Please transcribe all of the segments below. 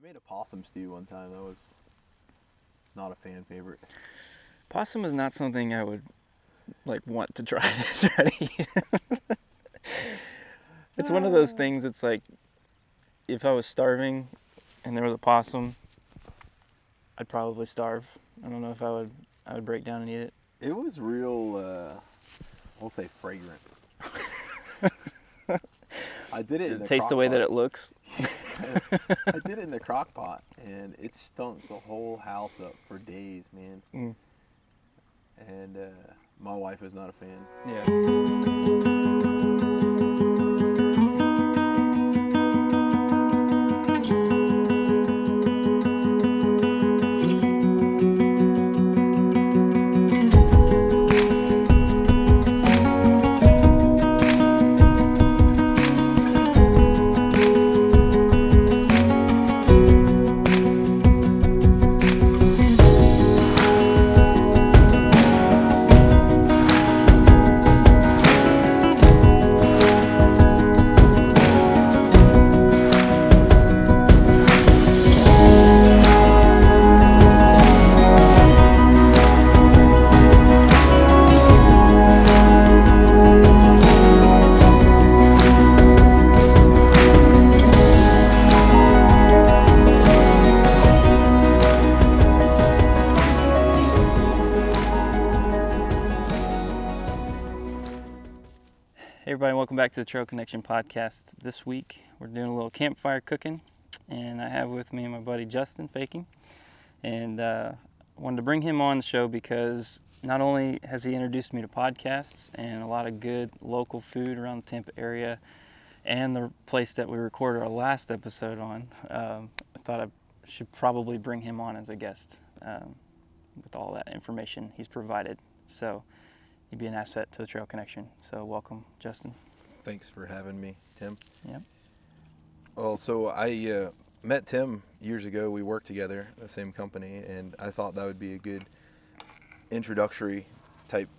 made a possum stew one time. That was not a fan favorite. Possum is not something I would want to try to eat. It's one of those things. It's like if I was starving and there was a possum, I'd probably starve. I don't know if I would break down and eat it. It was real, we'll say fragrant. I did it in the taste the way that it looks. I did it in the crock pot, and it stunk the whole house up for days, man. Mm. And my wife was not a fan. Yeah. Hey everybody, welcome back to the Trail Connection podcast. This week we're doing a little campfire cooking, and I have with me my buddy Justin Faking, and wanted to bring him on the show because not only has he introduced me to podcasts and a lot of good local food around the Tampa area and the place that we recorded our last episode on, I thought I should probably bring him on as a guest with all that information he's provided. So you'd be an asset to the Trail Connection. So welcome, Justin. Thanks for having me, Tim. Yeah. Well, so I met Tim years ago. We worked together at the same company, and I thought that would be a good introductory type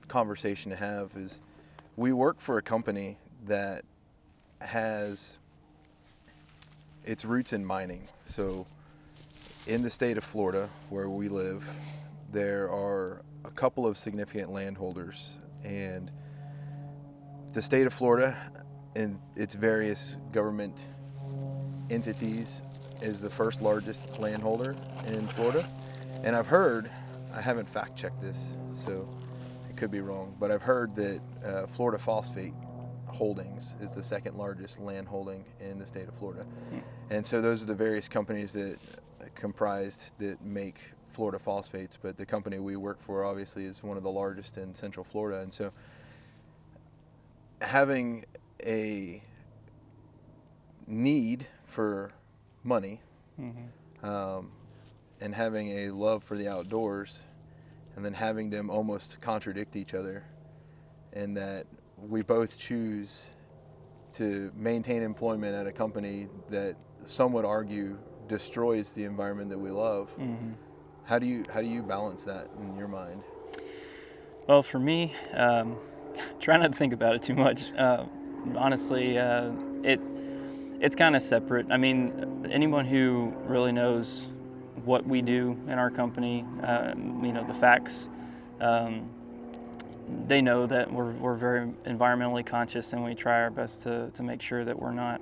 conversation to have. Is we work for a company that has its roots in mining. So in the state of Florida, where we live, there are a couple of significant landholders, and the state of Florida and its various government entities is the first largest landholder in Florida. And I've heard, I haven't fact checked this, so it could be wrong, but I've heard that Florida Phosphate Holdings is the second largest land holding in the state of Florida. And so those are the various companies that comprised that make Florida Phosphates, but the company we work for obviously is one of the largest in Central Florida. And so having a need for money, and having a love for the outdoors, and then having them almost contradict each other, and that we both choose to maintain employment at a company that some would argue destroys the environment that we love. How do you balance that in your mind? Well, for me, try not to think about it too much. Honestly, it's kind of separate. I mean, anyone who really knows what we do in our company, the facts, they know that we're very environmentally conscious, and we try our best to make sure that we're not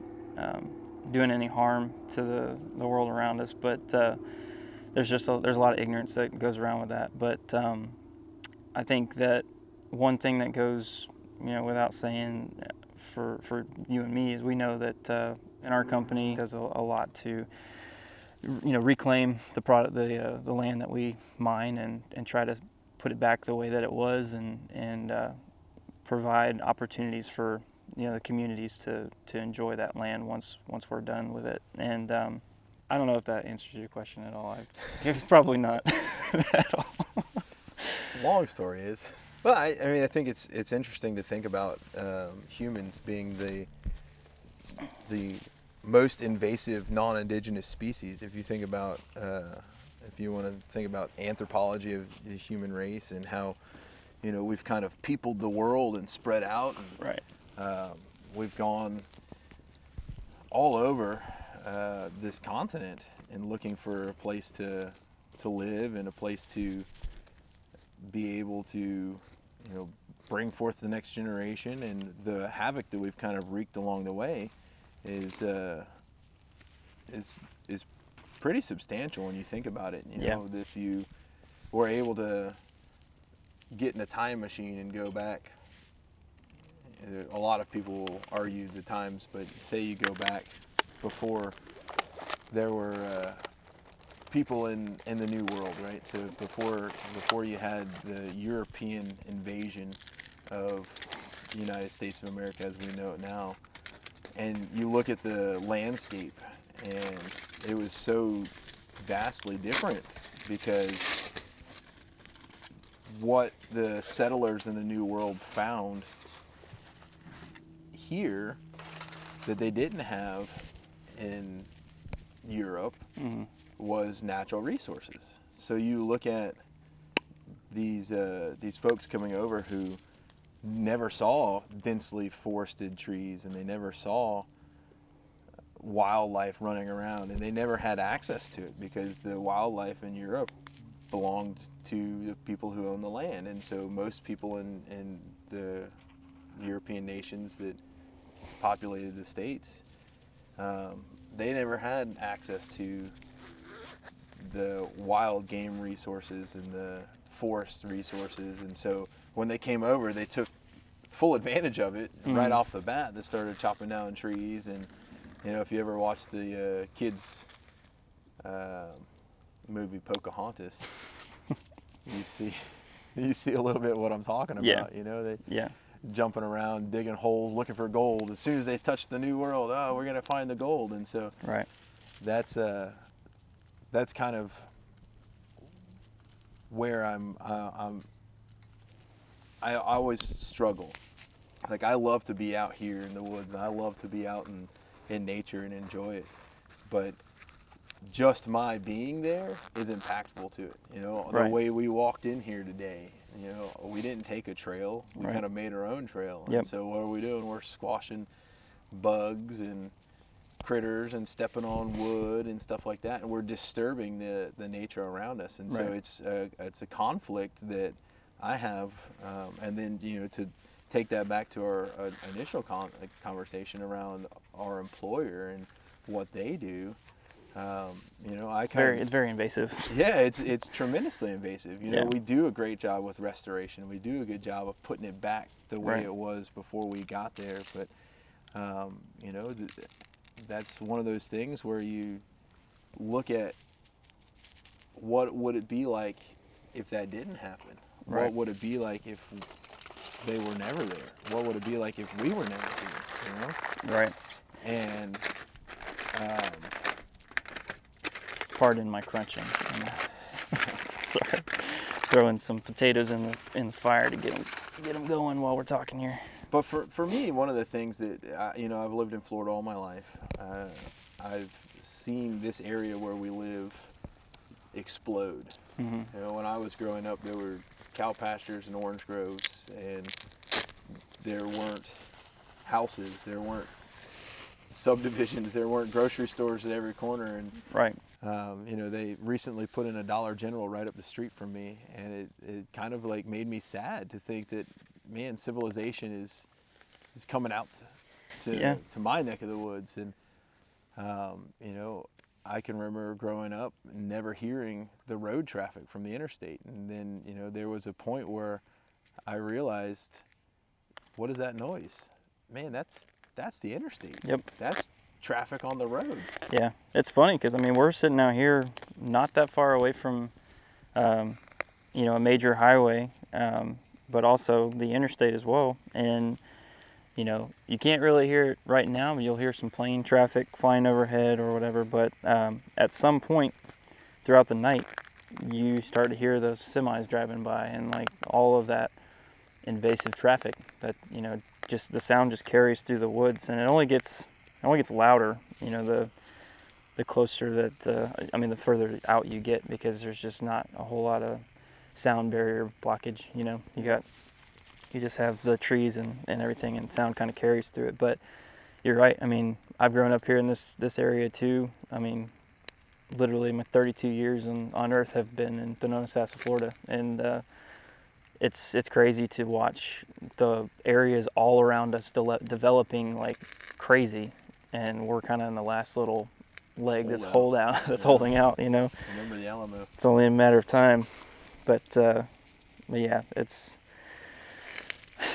doing any harm to the world around us. But there's a lot of ignorance that goes around with that. But I think that one thing that goes without saying for you and me is we know that in our company does a lot to reclaim the land that we mine and try to put it back the way that it was, and provide opportunities for the communities to enjoy that land once we're done with it. And I don't know if that answers your question at all. It's probably not at all. Long story is, well, I mean, I think it's interesting to think about humans being the most invasive non-indigenous species. If you think about, if you want to think about anthropology of the human race and how, we've kind of peopled the world and spread out. And, right. We've gone all over. this continent and looking for a place to live and a place to be able to, bring forth the next generation. And the havoc that we've kind of wreaked along the way is pretty substantial when you think about it. If you were able to get in a time machine and go back, a lot of people will argue the times, but say you go back before there were people in the New World, right? So before you had the European invasion of the United States of America as we know it now, and you look at the landscape, and it was so vastly different, because what the settlers in the New World found here that they didn't have in Europe was natural resources. So you look at these folks coming over who never saw densely forested trees, and they never saw wildlife running around, and they never had access to it because the wildlife in Europe belonged to the people who own the land. And so most people in the European nations that populated the States, they never had access to the wild game resources and the forest resources. And so when they came over, they took full advantage of it right off the bat. They started chopping down trees. And if you ever watched the kids movie Pocahontas, you see a little bit what I'm talking about. They jumping around, digging holes, looking for gold. As soon as they touch the New World, we're gonna find the gold. And so that's kind of where I always struggle. Like, I love to be out here in the woods. I love to be out in nature and enjoy it. But just my being there is impactful to it. The way we walked in here today, we didn't take a trail. We kind of made our own trail. And so what are we doing? We're squashing bugs and critters and stepping on wood and stuff like that, and we're disturbing the nature around us. And so it's a conflict that I have, and then to take that back to our initial conversation around our employer and what they do. It's very invasive. Yeah, it's tremendously invasive. We do a great job with restoration. We do a good job of putting it back the way it was before we got there. But that's one of those things where you look at what would it be like if that didn't happen? What would it be like if they were never there? What would it be like if we were never here? Right. And pardon my crunching. Sorry, throwing some potatoes in the fire to get them going while we're talking here. But for me, one of the things that I've lived in Florida all my life. I've seen this area where we live explode. When I was growing up, there were cow pastures and orange groves, and there weren't houses, there weren't subdivisions, there weren't grocery stores at every corner. And they recently put in a Dollar General right up the street from me, and it kind of like made me sad to think that, man, civilization is coming out to my neck of the woods. And I can remember growing up never hearing the road traffic from the interstate, and then there was a point where I realized, what is that noise? Man, that's the interstate. That's traffic on the road. Yeah, it's funny because we're sitting out here not that far away from a major highway, but also the interstate as well. And you can't really hear it right now, but you'll hear some plane traffic flying overhead or whatever. But at some point throughout the night, you start to hear those semis driving by, and like all of that invasive traffic that just the sound just carries through the woods, and it only gets louder. The closer that the further out you get, because there's just not a whole lot of sound barrier blockage. You just have the trees and everything, and sound kind of carries through it. But You're right. I mean, I've grown up here in this area too. I mean, literally my 32 years on Earth have been in Bonona, Florida, and it's crazy to watch the areas all around us developing like crazy, and we're kind of in the last little leg that's holding out. You know, Remember the Alamo. it's only a matter of time, but yeah, it's.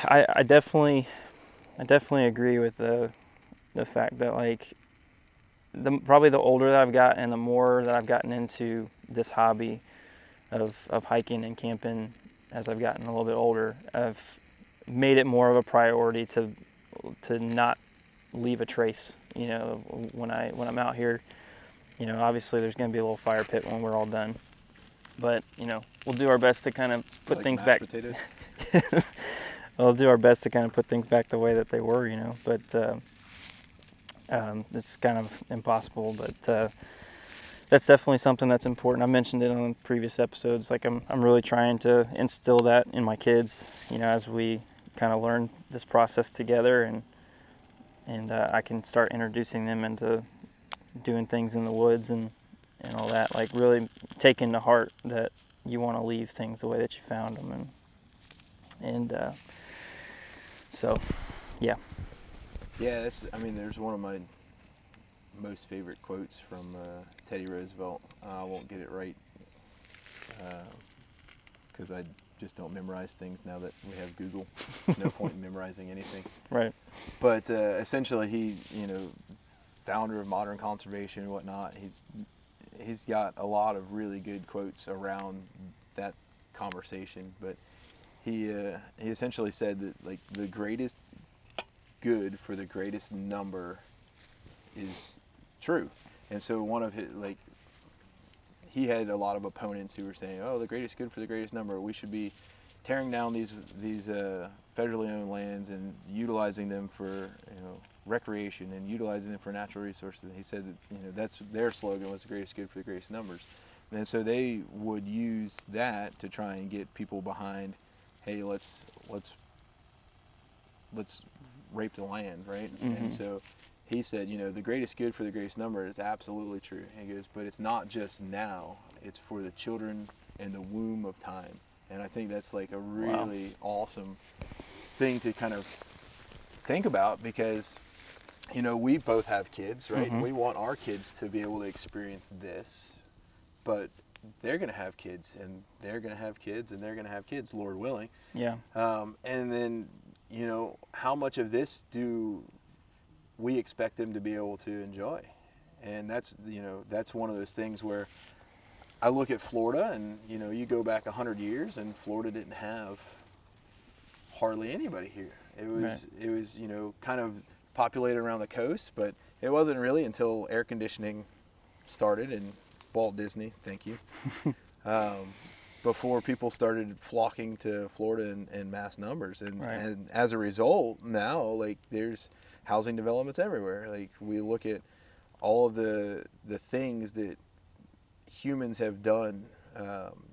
I definitely agree with the fact that like probably the older that I've gotten and the more that I've gotten into this hobby of hiking and camping as I've gotten a little bit older, I've made it more of a priority to not leave a trace. You know, when I'm out here, you know, obviously there's going to be a little fire pit when we're all done, but you know, we'll do our best to kind of put things back. Potatoes? We'll do our best to kind of put things back the way that they were, you know, but it's kind of impossible, but that's definitely something that's important. I mentioned it on previous episodes. Like I'm really trying to instill that in my kids, you know, as we kind of learn this process together, and I can start introducing them into doing things in the woods and all that. Like really taking to heart that you want to leave things the way that you found them, and so yeah. Yeah, there's one of my most favorite quotes from Teddy Roosevelt. I won't get it right because I just don't memorize things now that we have Google. No point in memorizing anything. Right. But essentially, he, you know, founder of modern conservation and whatnot. He's got a lot of really good quotes around that conversation. But he essentially said that like the greatest good for the greatest number is true. And so one of his, like, he had a lot of opponents who were saying, oh, the greatest good for the greatest number, we should be tearing down these federally owned lands and utilizing them for, you know, recreation and utilizing them for natural resources. And he said that, you know, that's their slogan was the greatest good for the greatest numbers. And so they would use that to try and get people behind, hey, let's rape the land, right? Mm-hmm. And so he said, you know, the greatest good for the greatest number is absolutely true. And he goes, but it's not just now, it's for the children in the womb of time. And I think that's like a really awesome thing to kind of think about because, you know, we both have kids, right? Mm-hmm. We want our kids to be able to experience this, but they're going to have kids and they're going to have kids and they're going to have kids, Lord willing. Yeah. And then, you know, how much of this do we expect them to be able to enjoy? And that's, you know, that's one of those things where I look at Florida and, you know, you go back 100 years and Florida didn't have hardly anybody here. It was, you know, kind of populated around the coast, but it wasn't really until air conditioning started and Walt Disney, thank you, before people started flocking to Florida in mass numbers. And as a result, now, like, there's housing developments everywhere. Like, we look at all of the things that humans have done,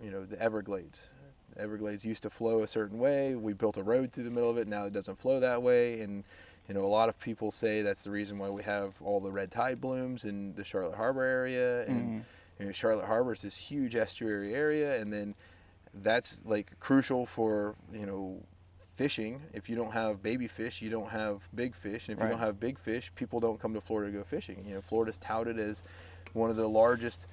you know, the Everglades. The Everglades used to flow a certain way. We built a road through the middle of it. Now it doesn't flow that way. And, you know, a lot of people say that's the reason why we have all the red tide blooms in the Charlotte Harbor area. And you know, Charlotte Harbor is this huge estuary area. And then that's like crucial for, you know, fishing. If you don't have baby fish, you don't have big fish. And if you don't have big fish, people don't come to Florida to go fishing. You know, Florida's touted as one of the largest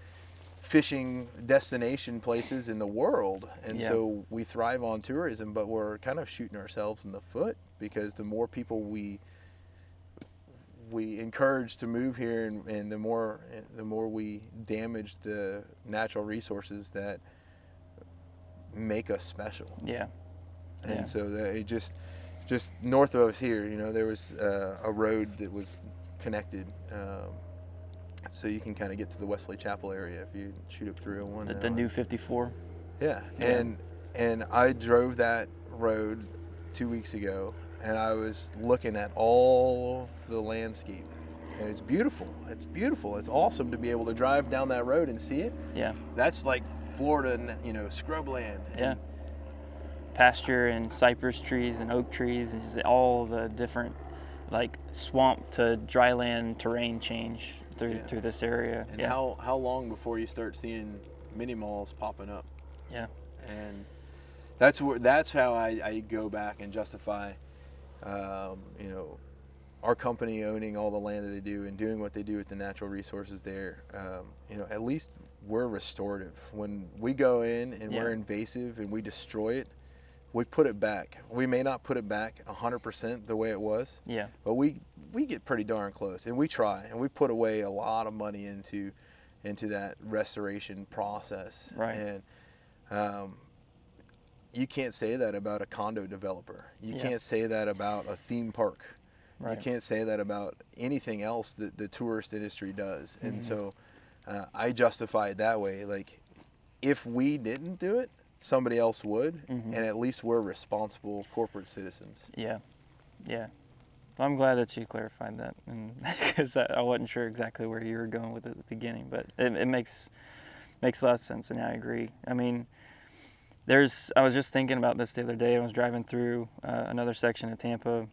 fishing destination places in the world. And so we thrive on tourism, but we're kind of shooting ourselves in the foot because the more people we encourage to move here and the more we damage the natural resources that make us special. Yeah. And so it just north of us here, you know, there was a road that was connected, so you can kind of get to the Wesley Chapel area if you shoot up 301. The new 54. Yeah, and I drove that road 2 weeks ago, and I was looking at all the landscape, and it's beautiful. It's beautiful. It's awesome to be able to drive down that road and see it. Yeah. That's like Florida, you know, scrubland. Yeah. Pasture and cypress trees and oak trees and just all the different like swamp to dry land terrain change through this area. And how long before you start seeing mini malls popping up? Yeah. And that's how I go back and justify, our company owning all the land that they do and doing what they do with the natural resources there. At least we're restorative. When we go in and we're invasive and we destroy it, we put it back. We may not put it back 100% the way it was. Yeah. But we get pretty darn close, and we try, and we put away a lot of money into that restoration process. Right. And you can't say that about a condo developer. You can't say that about a theme park. Right. You can't say that about anything else that the tourist industry does. Mm-hmm. And so I justify it that way. Like, if we didn't do it, somebody else would, mm-hmm. and at least we're responsible corporate citizens. Yeah. Well, I'm glad that you clarified that, and because I wasn't sure exactly where you were going with it at the beginning, but it makes a lot of sense, and I agree. I mean, I was just thinking about this the other day. I was driving through another section of Tampa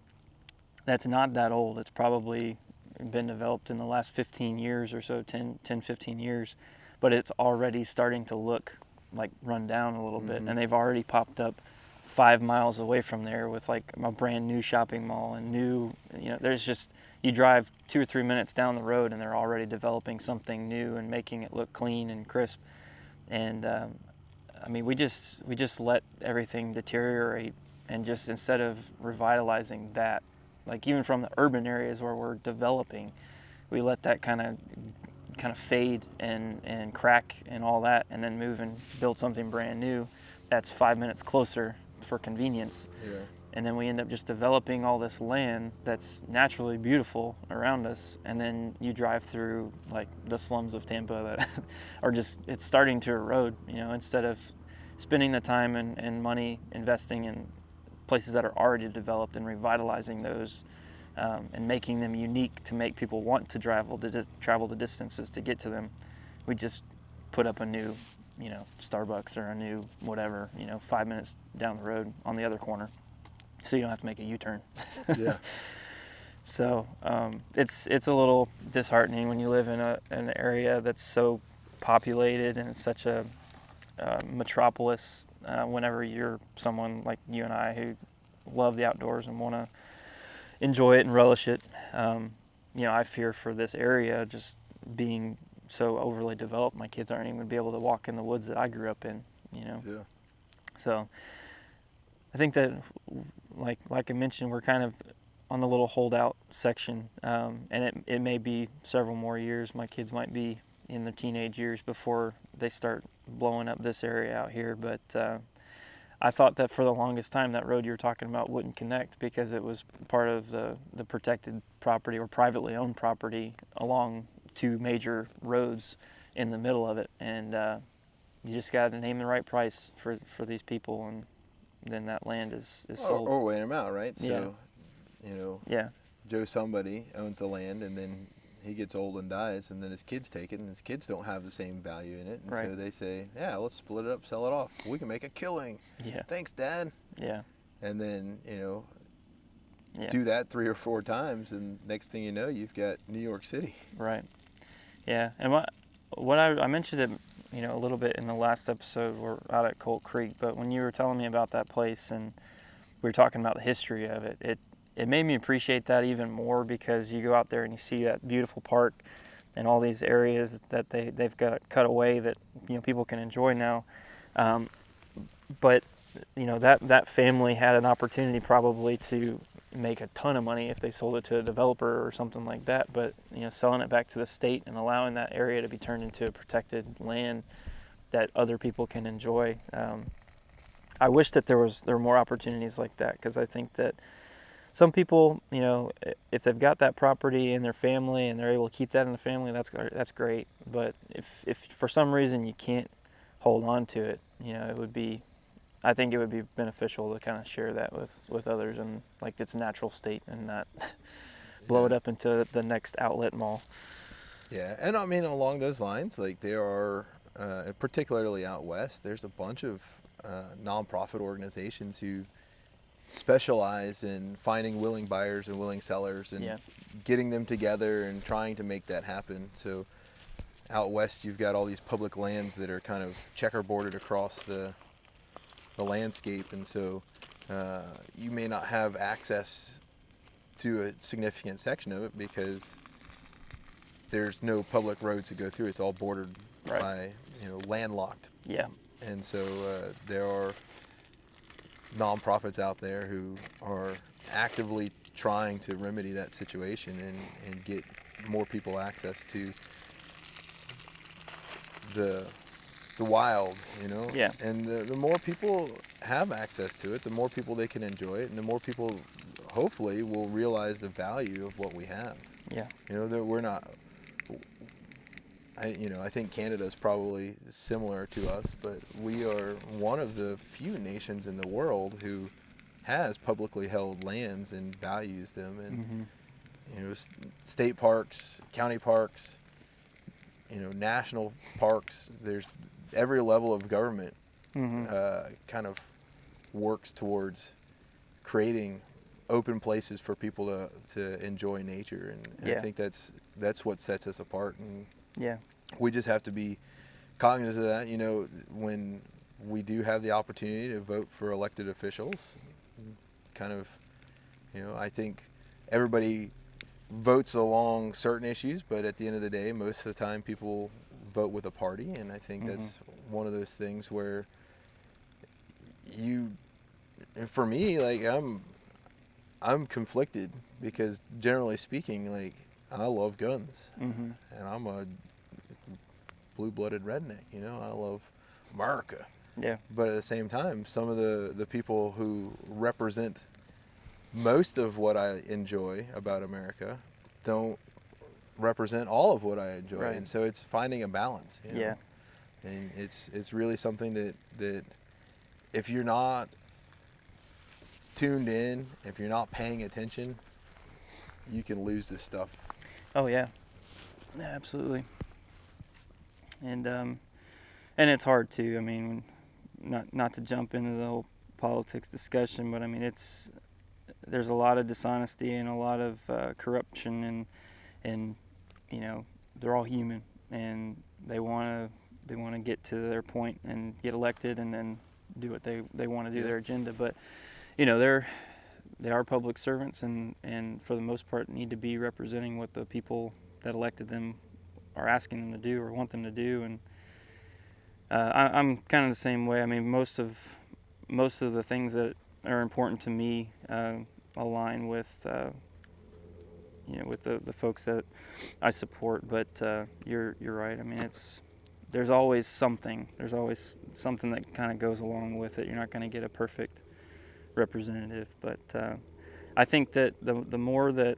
that's not that old. It's probably been developed in the last 15 years or so, 10, 15 years, but it's already starting to look like run down a little bit, and they've already popped up 5 miles away from there with like a brand new shopping mall and new, there's just, you drive 2 or 3 minutes down the road and they're already developing something new and making it look clean and crisp. And I mean, we just let everything deteriorate, and just instead of revitalizing that, like even from the urban areas where we're developing, we let that kind of fade and crack and all that, and then move and build something brand new that's 5 minutes closer for convenience. Yeah. And then we end up just developing all this land that's naturally beautiful around us, and then you drive through like the slums of Tampa that are just, it's starting to erode, instead of spending the time and money investing in places that are already developed and revitalizing those, and making them unique to make people want to travel the distances to get to them. We just put up a new, Starbucks or a new whatever, 5 minutes down the road on the other corner, so you don't have to make a U-turn. Yeah. So it's a little disheartening when you live in an area that's so populated and it's such a metropolis. Whenever you're someone like you and I who love the outdoors and want to enjoy it and relish it, I fear for this area just being so overly developed. My kids aren't even going to be able to walk in the woods that I grew up in, Yeah. So I think that, like I mentioned, we're kind of on the little holdout section, and it may be several more years. My kids might be in their teenage years before they start blowing up this area out here, but I thought that for the longest time that road you were talking about wouldn't connect because it was part of the protected property or privately owned property along 2 major roads in the middle of it, and you just got to name the right price for these people, and then that land is sold. Or weigh them out, right? So, Yeah. Joe somebody owns the land, and then he gets old and dies, and then his kids take it, and his kids don't have the same value in it. And Right. so they say, yeah, let's split it up, sell it off. We can make a killing. Yeah. Thanks, Dad. Yeah. And then, do that 3 or 4 times, and next thing you know, you've got New York City. Right. Yeah. And what I mentioned it, a little bit in the last episode, we're out at Colt Creek, but when you were telling me about that place and we were talking about the history of it, it made me appreciate that even more, because you go out there and you see that beautiful park and all these areas that they've got cut away that people can enjoy now. But that family had an opportunity probably to make a ton of money if they sold it to a developer or something like that. But selling it back to the state and allowing that area to be turned into a protected land that other people can enjoy. I wish that there were more opportunities like that, because I think that some people, if they've got that property in their family and they're able to keep that in the family, that's great. But if for some reason you can't hold on to it, I think it would be beneficial to kind of share that with others in like its natural state and not blow it up into the next outlet mall. Yeah, and I mean along those lines, like there are, particularly out west, there's a bunch of nonprofit organizations who specialize in finding willing buyers and willing sellers and Yeah. getting them together and trying to make that happen. So out west, you've got all these public lands that are kind of checkerboarded across the landscape, and so you may not have access to a significant section of it because there's no public roads to go through. It's all bordered Right. by, landlocked. Yeah. And so there are nonprofits out there who are actively trying to remedy that situation and get more people access to the wild, Yeah. And the more people have access to it, the more people they can enjoy it, and the more people hopefully will realize the value of what we have. Yeah. That we're not. I think Canada is probably similar to us, but we are one of the few nations in the world who has publicly held lands and values them, and state parks, county parks, national parks. There's every level of government kind of works towards creating open places for people to enjoy nature, and Yeah. I think that's what sets us apart, and Yeah. we just have to be cognizant of that. When we do have the opportunity to vote for elected officials, kind of, I think everybody votes along certain issues, but at the end of the day, most of the time people vote with a party, and I think that's one of those things where for me, like, I'm conflicted because generally speaking, like, I love guns, and I'm a blue-blooded redneck, I love America. Yeah. But at the same time, some of the people who represent most of what I enjoy about America don't represent all of what I enjoy. Right. And so it's finding a balance. Yeah. And it's really something that if you're not tuned in, if you're not paying attention, you can lose this stuff. Oh yeah. Yeah, absolutely. And it's hard too. I mean, not to jump into the whole politics discussion, but I mean, there's a lot of dishonesty and a lot of corruption, and they're all human, and they want to get to their point and get elected and then do what they want to do, their agenda. But they are public servants, and for the most part need to be representing what the people that elected them are asking them to do or want them to do. And I'm kind of the same way. I mean, most of the things that are important to me align with with the folks that I support. But you're right. I mean, there's always something that kind of goes along with it. You're not going to get a perfect representative, but I think that the more that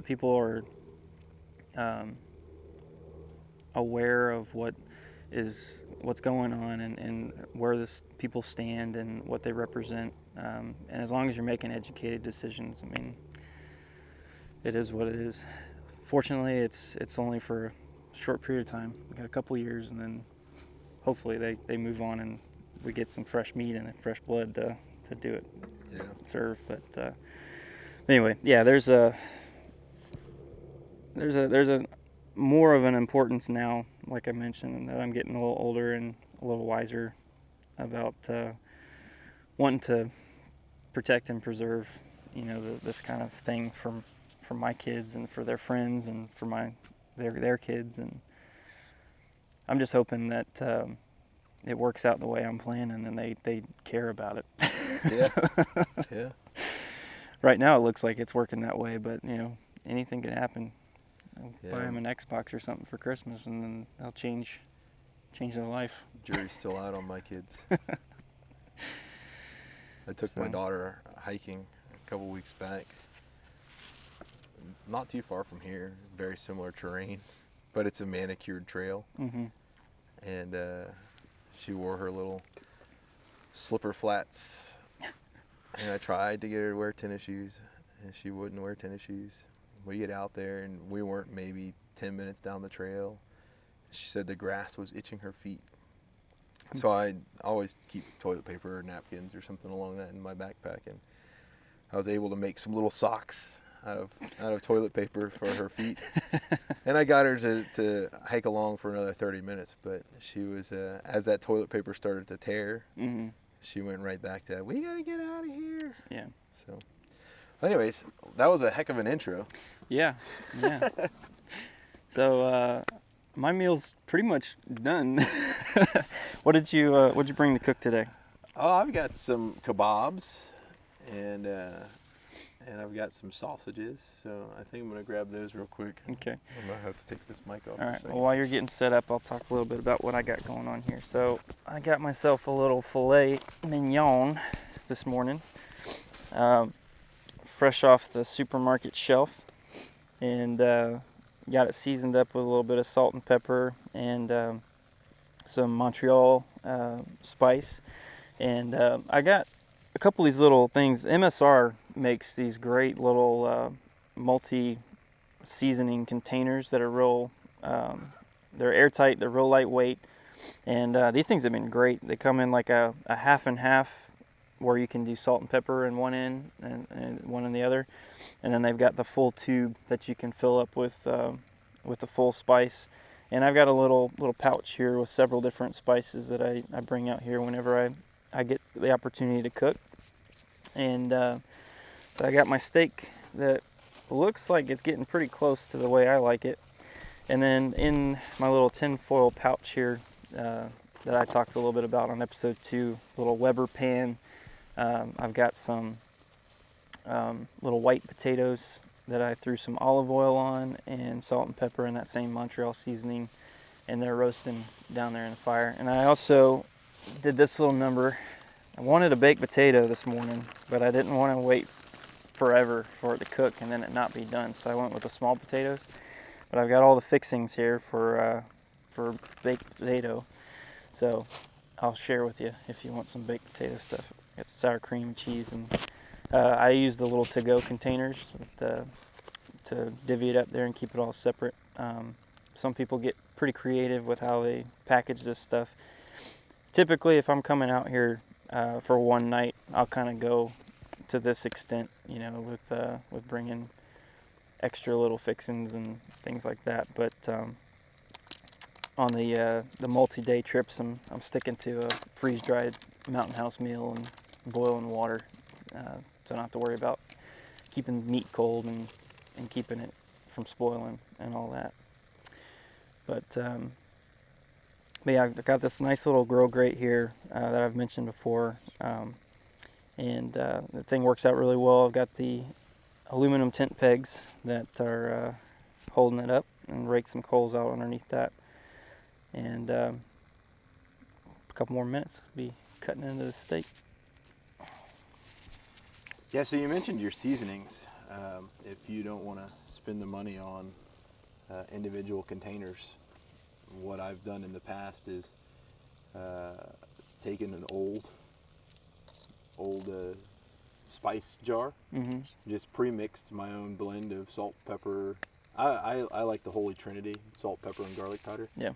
people are aware of what's going on and where people stand and what they represent, and as long as you're making educated decisions, I mean, it is what it is. Fortunately, it's only for a short period of time. We got a couple years, and then hopefully they move on and we get some fresh meat and fresh blood to do it, serve. But anyway, yeah, there's a more of an importance now, like I mentioned, that I'm getting a little older and a little wiser about wanting to protect and preserve, this kind of thing from my kids and for their friends and for their kids. And I'm just hoping that it works out the way I'm planning and they care about it. Yeah. Right now it looks like it's working that way, but anything can happen. I'll buy them an Xbox or something for Christmas, and then they'll change their life. Jury's still out on my kids. I took my daughter hiking a couple weeks back. Not too far from here, very similar terrain, but it's a manicured trail. Mm-hmm. And she wore her little slipper flats, and I tried to get her to wear tennis shoes, and she wouldn't wear tennis shoes. We get out there, and we weren't maybe 10 minutes down the trail. She said the grass was itching her feet. So I always keep toilet paper or napkins or something along that in my backpack, and I was able to make some little socks out of toilet paper for her feet. And I got her to hike along for another 30 minutes, but she was, as that toilet paper started to tear, she went right back to, we gotta get out of here. Yeah. So, anyways, that was a heck of an intro. Yeah. So my meal's pretty much done. What did you bring to cook today? Oh, I've got some kebabs, and I've got some sausages. So I think I'm gonna grab those real quick. Okay. I'm gonna have to take this mic off. All right. Well, while you're getting set up, I'll talk a little bit about what I got going on here. So I got myself a little filet mignon this morning, fresh off the supermarket shelf, and got it seasoned up with a little bit of salt and pepper and some Montreal spice. And I got a couple of these little things. MSR makes these great little multi-seasoning containers that are real, they're airtight, they're real lightweight, and these things have been great. They come in like a half and half, where you can do salt and pepper in one end and one in the other, and then they've got the full tube that you can fill up with the full spice. And I've got a little pouch here with several different spices that I bring out here whenever I get the opportunity to cook. And so I got my steak that looks like it's getting pretty close to the way I like it. And then in my little tin foil pouch here that I talked a little bit about on episode 2, little Weber pan, I've got some little white potatoes that I threw some olive oil on and salt and pepper and that same Montreal seasoning, and they're roasting down there in the fire. And I also did this little number. I wanted a baked potato this morning, but I didn't want to wait forever for it to cook and then it not be done, so I went with the small potatoes. But I've got all the fixings here for baked potato, so I'll share with you if you want some baked potato stuff. Got sour cream and cheese, and I use the little to-go containers to divvy it up there and keep it all separate. Some people get pretty creative with how they package this stuff. Typically, if I'm coming out here for one night, I'll kind of go to this extent, with bringing extra little fixings and things like that. But on the multi-day trips, I'm sticking to a freeze-dried Mountain House meal and boiling water, so I don't have to worry about keeping meat cold and keeping it from spoiling and all that. But yeah, I've got this nice little grill grate here that I've mentioned before, and the thing works out really well. I've got the aluminum tent pegs that are holding it up, and rake some coals out underneath that. And a couple more minutes, be cutting into the steak. Yeah, so you mentioned your seasonings. If you don't want to spend the money on individual containers, what I've done in the past is taken an old spice jar, just pre-mixed my own blend of salt, pepper. I like the Holy Trinity, salt, pepper, and garlic powder. Yeah.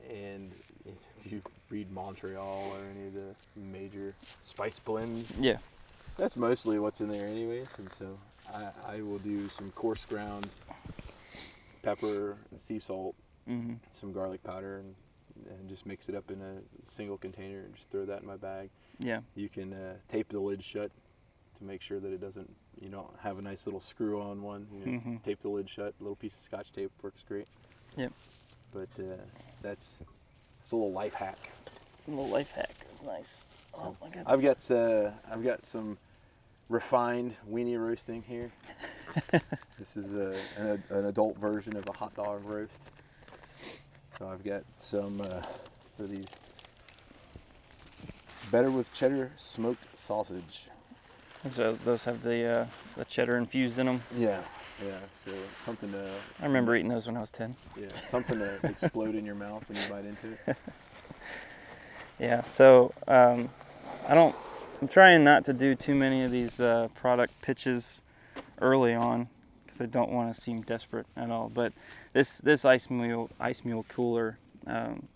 And if you read Montreal or any of the major spice blends, Yeah. that's mostly what's in there anyways. And so I will do some coarse ground pepper, sea salt, some garlic powder, and just mix it up in a single container and just throw that in my bag. Yeah. You can tape the lid shut to make sure that it doesn't, have a nice little screw on one. Tape the lid shut. A little piece of Scotch tape works great. Yep. But that's a little life hack. A little life hack. That's nice. Oh my goodness. I've got some refined weenie roasting here. This is an adult version of a hot dog roast. So I've got some for these better with cheddar smoked sausage. So those have the cheddar infused in them. Yeah. So something to. I remember eating those when I was 10. Yeah, something to explode in your mouth when you bite into it. Yeah. So I'm trying not to do too many of these product pitches early on because I don't want to seem desperate at all. But this ice mule cooler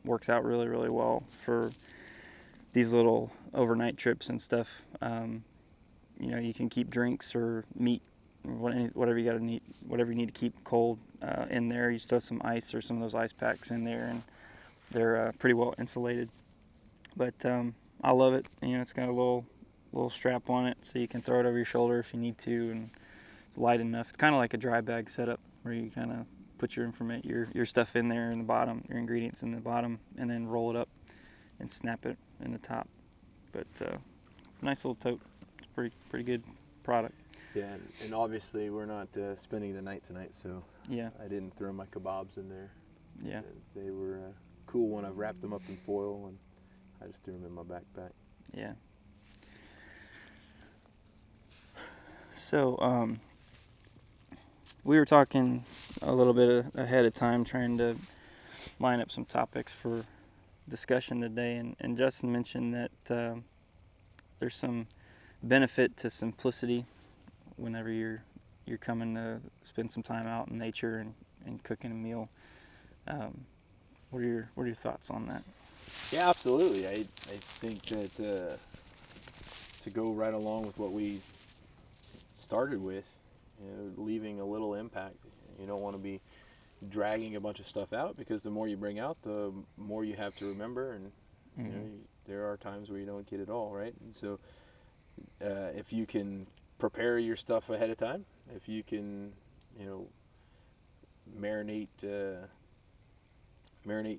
works out really, really well for these little overnight trips and stuff. You can keep drinks or meat, or whatever you need, whatever you need to keep cold in there. You just throw some ice or some of those ice packs in there, and they're pretty well insulated. But I love it. It's got a little strap on it, so you can throw it over your shoulder if you need to, and it's light enough. It's kind of like a dry bag setup where you kind of put your stuff in there in the bottom, your ingredients in the bottom, and then roll it up and snap it in the top. But nice little tote. It's pretty good product. Yeah, and obviously we're not spending the night tonight, so yeah, I didn't throw my kebabs in there. Yeah, they were cool when I wrapped them up in foil, and I just threw them in my backpack. Yeah. So we were talking a little bit ahead of time, trying to line up some topics for discussion today, and Justin mentioned that there's some benefit to simplicity whenever you're coming to spend some time out in nature and cooking a meal. What are your thoughts on that? Yeah, absolutely. I think that to go right along with what we started with, leaving a little impact. You don't want to be dragging a bunch of stuff out, because the more you bring out, the more you have to remember, and there are times where you don't get it all right. And so if you can prepare your stuff ahead of time, if you can marinate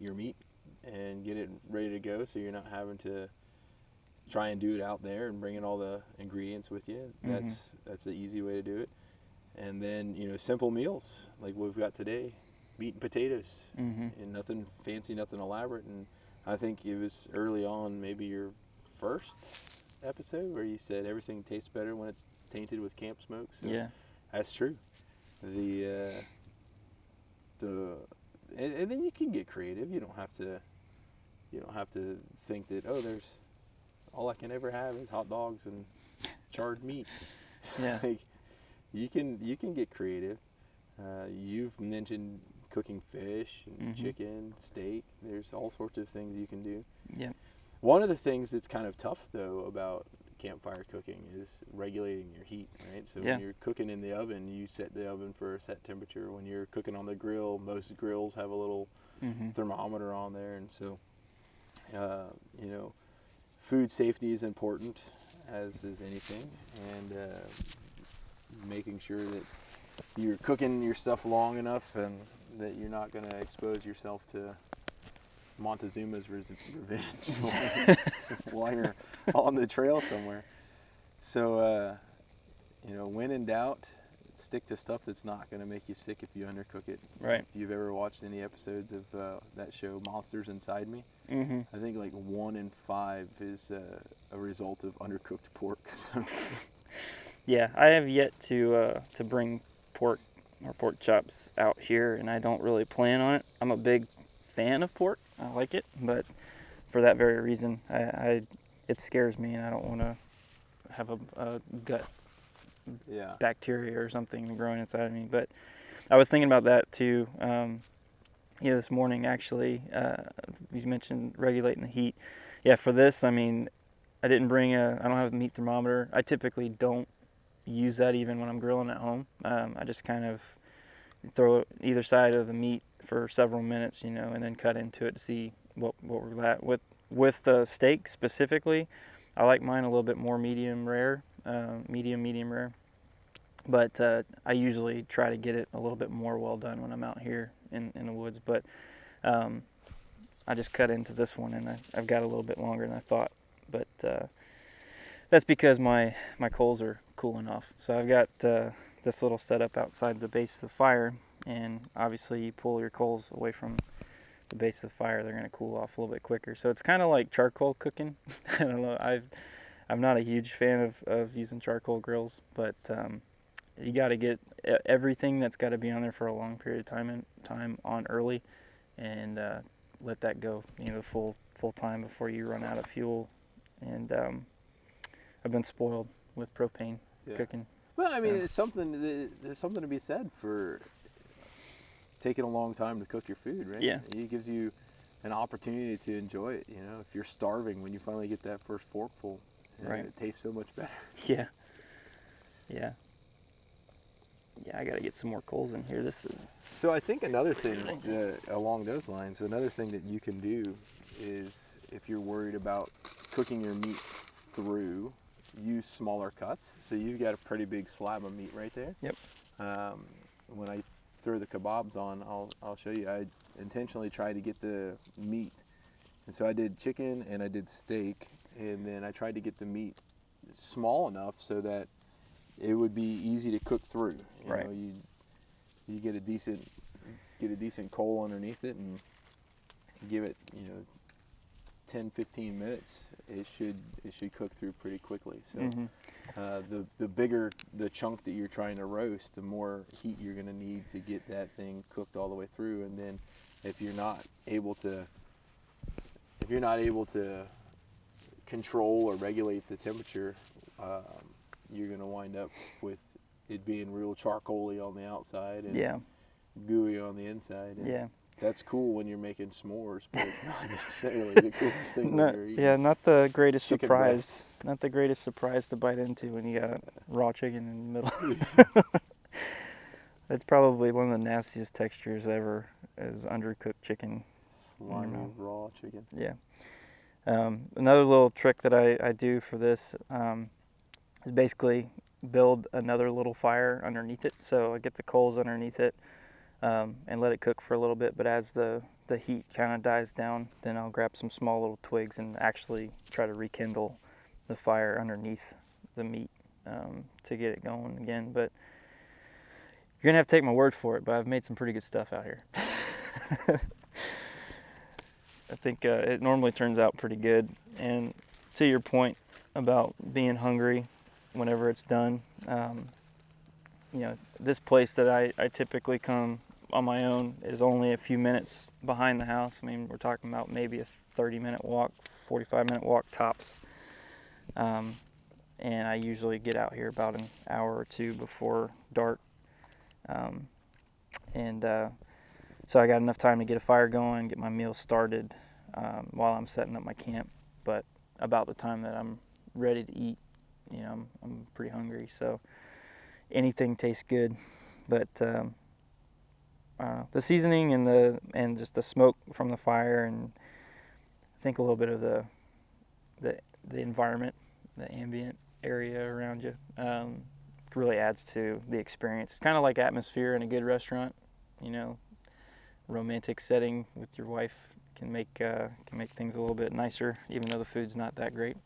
your meat and get it ready to go, so you're not having to try and do it out there and bringing all the ingredients with you. That's the easy way to do it. And then simple meals like what we've got today, meat and potatoes, and nothing fancy, nothing elaborate. And I think it was early on, maybe your first episode, where you said everything tastes better when it's tainted with camp smoke. So yeah, that's true. And then you can get creative. You don't have to think that, there's all I can ever have is hot dogs and charred meat. Yeah. Like, you can get creative. You've mentioned cooking fish and chicken, steak. There's all sorts of things you can do. Yeah. One of the things that's kind of tough, though, about campfire cooking is regulating your heat, right? So when you're cooking in the oven, you set the oven for a set temperature. When you're cooking on the grill, most grills have a little thermometer on there. And so, food safety is important, as is anything. And making sure that you're cooking your stuff long enough and that you're not going to expose yourself to Montezuma's revenge while you're on the trail somewhere. So, when in doubt, stick to stuff that's not going to make you sick if you undercook it. Right. If you've ever watched any episodes of that show, Monsters Inside Me, I think like 1 in 5 is a result of undercooked pork. So. Yeah, I have yet to bring pork or pork chops out here, and I don't really plan on it. I'm a big fan of pork. I like it, but for that very reason, it scares me, and I don't want to have a gut bacteria or something growing inside of me. But I was thinking about that too. This morning, actually, you mentioned regulating the heat. Yeah, for this, I mean, I don't have a meat thermometer. I typically don't use that even when I'm grilling at home. I just kind of throw it either side of the meat for several minutes, and then cut into it to see what we're at. With the steak specifically, I like mine a little bit more medium rare. But I usually try to get it a little bit more well done when I'm out here in the woods. But I just cut into this one, and I've got a little bit longer than I thought. But that's because my coals are cooling off. So I've got this little setup outside the base of the fire, and obviously you pull your coals away from the base of the fire, they're going to cool off a little bit quicker. So it's kind of like charcoal cooking. I don't know. I'm not a huge fan of using charcoal grills, but you got to get everything that's got to be on there for a long period of time on early, and let that go, the full time before you run out of fuel. And I've been spoiled with propane cooking. Well, I mean, there's something to be said for taking a long time to cook your food, right? Yeah. It gives you an opportunity to enjoy it. If you're starving, when you finally get that first forkful, Right. it tastes so much better. Yeah. Yeah. Yeah, I got to get some more coals in here. This is... So I think another thing along those lines, another thing that you can do is, if you're worried about cooking your meat through, use smaller cuts. So you've got a pretty big slab of meat right there. Yep. When I throw the kebabs on, I'll show you. I intentionally try to get the meat, and so I did chicken and I did steak, and then I tried to get the meat small enough so that it would be easy to cook through. Right. You get a decent coal underneath it, and give it 10-15 minutes. It should cook through pretty quickly. So the bigger the chunk that you're trying to roast, the more heat you're going to need to get that thing cooked all the way through. And then if you're not able to control or regulate the temperature, you're going to wind up with it being real charcoaly on the outside and gooey on the inside. And that's cool when you're making s'mores, but it's not necessarily the coolest thing when you're eating. Yeah, not the greatest chicken surprise. breast. Not the greatest surprise to bite into when you got raw chicken in the middle. It's probably one of the nastiest textures ever, is undercooked chicken. Slimy raw chicken. Yeah. Another little trick that I do for this is basically build another little fire underneath it. So I get the coals underneath it and let it cook for a little bit. But as the heat kind of dies down, then I'll grab some small little twigs and actually try to rekindle the fire underneath the meat to get it going again. But you're going to have to take my word for it, but I've made some pretty good stuff out here. I think it normally turns out pretty good. And to your point about being hungry whenever it's done, this place that I typically come on my own is only a few minutes behind the house. I mean, we're talking about maybe a 30-minute walk, 45-minute walk tops. And I usually get out here about an hour or two before dark. So I got enough time to get a fire going, get my meal started while I'm setting up my camp. But about the time that I'm ready to eat, I'm pretty hungry. So anything tastes good. But the seasoning and just the smoke from the fire, and I think a little bit of the environment, the ambient area around you, really adds to the experience. It's kind of like atmosphere in a good restaurant. Romantic setting with your wife can make things a little bit nicer, even though the food's not that great.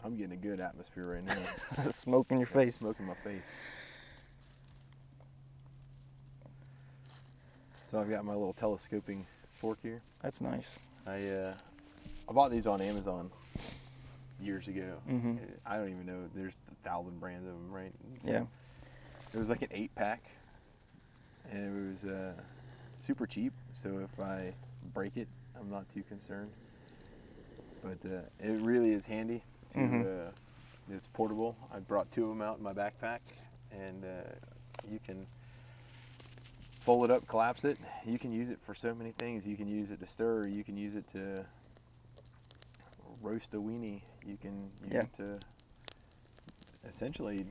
I'm getting a good atmosphere right now. Smoke in your face. Smoke in my face. So I've got my little telescoping fork here. That's nice. I bought these on Amazon years ago. Mm-hmm. I don't even know. There's 1,000 brands of them, right? So Yeah. it was like an 8-pack, and it was super cheap. So if I break it, I'm not too concerned. But it really is handy. It's portable. I brought 2 of them out in my backpack, and you can fold it up, collapse it. You can use it for so many things. You can use it to stir. You can use it to roast a weenie. You can use it to essentially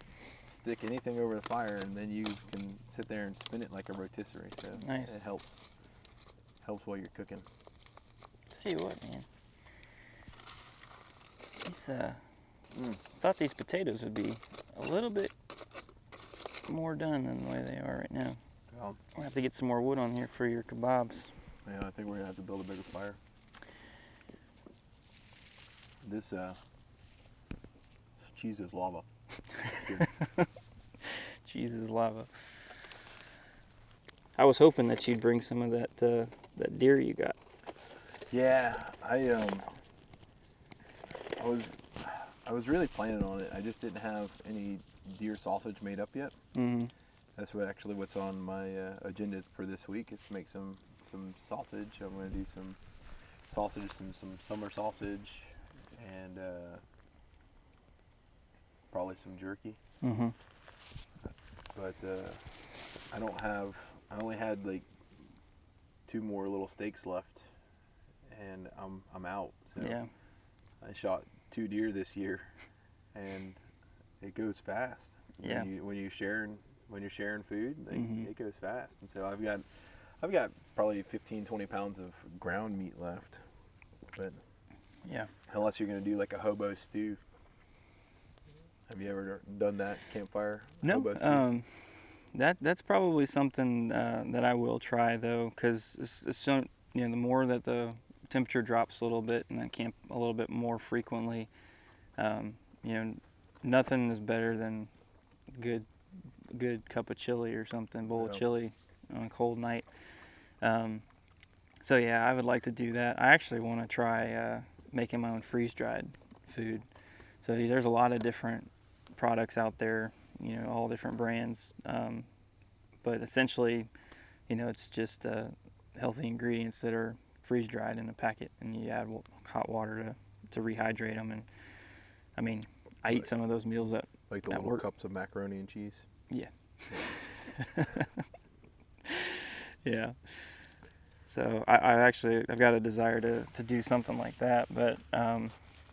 stick anything over the fire, and then you can sit there and spin it like a rotisserie. So nice. It helps while you're cooking. Tell you what, man. These thought these potatoes would be a little bit more done than the way they are right now. We'll have to get some more wood on here for your kebabs. Yeah, I think we're gonna have to build a bigger fire. This cheese is lava. Cheese is lava. I was hoping that you'd bring some of that deer you got. Yeah, I was really planning on it. I just didn't have any deer sausage made up yet. Mm-hmm. That's what's on my agenda for this week, is to make some sausage. I'm going to do some sausage, some summer sausage, and probably some jerky. Mm-hmm. But I only had like 2 more little steaks left, and I'm out. So Yeah. I shot 2 deer this year, and it goes fast. Yeah. When you're sharing food, Mhm. it goes fast. And so I've got probably 15, 20 pounds of ground meat left, but Yeah. unless you're gonna do like a hobo stew. Have you ever done that campfire No. hobo stew? That's probably something that I will try though, because it's so, the more that the temperature drops a little bit and I camp a little bit more frequently, you know, nothing is better than good cup of chili or something, bowl of Yeah. chili on a cold night. So yeah, I would like to do that. I actually want to try making my own freeze-dried food. So there's a lot of different products out there, all different brands. But essentially, it's just healthy ingredients that are freeze-dried in a packet, and you add hot water to rehydrate them. And I mean, I eat some of those meals at Like the at little work. cups of macaroni and cheese. Yeah. Yeah. So I've got a desire to do something like that, but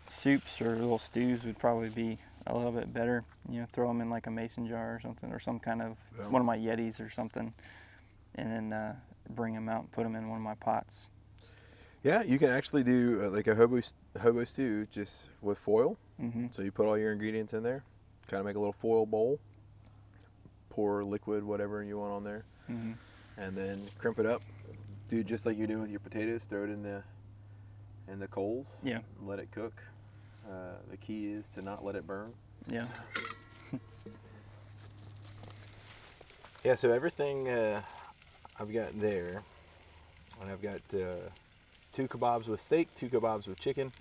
soups or little stews would probably be a little bit better. Throw them in like a mason jar or something, or some kind of Yeah. one of my Yetis or something, and then bring them out and put them in one of my pots. Yeah, you can actually do like a hobo stew just with foil. Mm-hmm. So you put all your ingredients in there, kind of make a little foil bowl, pour liquid, whatever you want on there, Mm-hmm. and then crimp it up. Do just like you're doing with your potatoes. Throw it in the coals. Yeah. Let it cook. The key is to not let it burn. Yeah. Yeah. So everything I've got there, and I've got 2 kebabs with steak, 2 kebabs with chicken,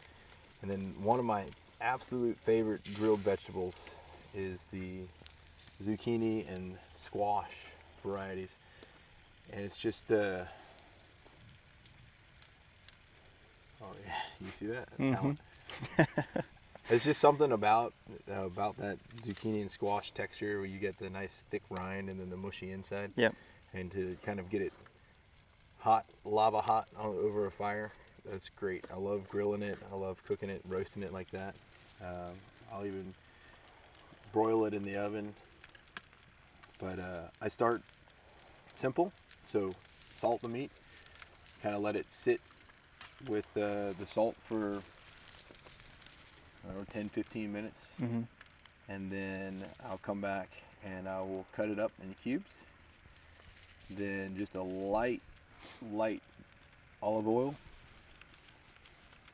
and then one of my absolute favorite grilled vegetables is the zucchini and squash varieties, and it's just oh yeah, you see that? That's talent. It's just something about that zucchini and squash texture where you get the nice thick rind and then the mushy inside. Yep. And to kind of get it hot, lava hot over a fire, that's great. I love grilling it. I love cooking it, roasting it like that. I'll even broil it in the oven. But I start simple, so salt the meat, kind of let it sit with the salt for 10-15 minutes, Mm-hmm. and then I'll come back and I will cut it up in cubes. Then just a light olive oil,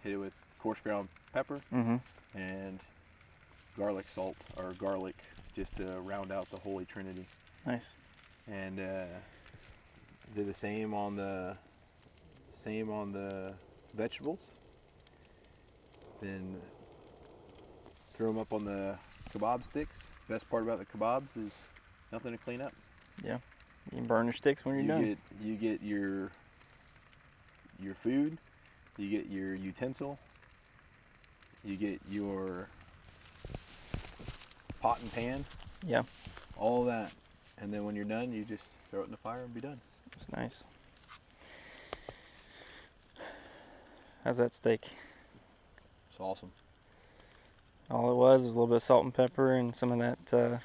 hit it with coarse ground pepper Mm-hmm. and garlic salt, or garlic, just to round out the Holy Trinity. Nice. And did the same on the vegetables. Then throw them up on the kebab sticks. Best part about the kebabs is nothing to clean up. Yeah. You can burn your sticks when you're done. You get your food, you get your utensil, you get your pot and pan, Yeah. all that, and then when you're done, you just throw it in the fire and be done. It's nice. How's that steak? It's awesome. All it was a little bit of salt and pepper and some of that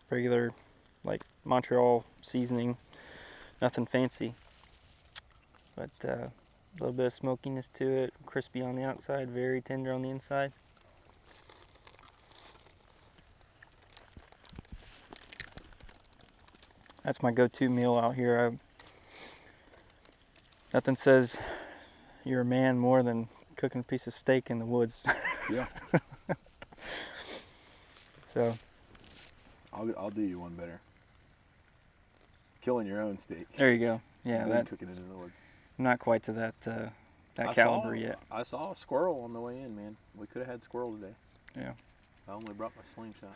regular, like Montreal seasoning. Nothing fancy, but a little bit of smokiness to it. Crispy on the outside, very tender on the inside. That's my go-to meal out here. Nothing says you're a man more than cooking a piece of steak in the woods. Yeah. So I'll do you one better. Killing your own steak. there you go. Yeah, and then cooking it in the woods. I'm not quite to that caliber yet. I saw a squirrel on the way in, man. We could have had squirrel today. Yeah, I only brought my slingshot.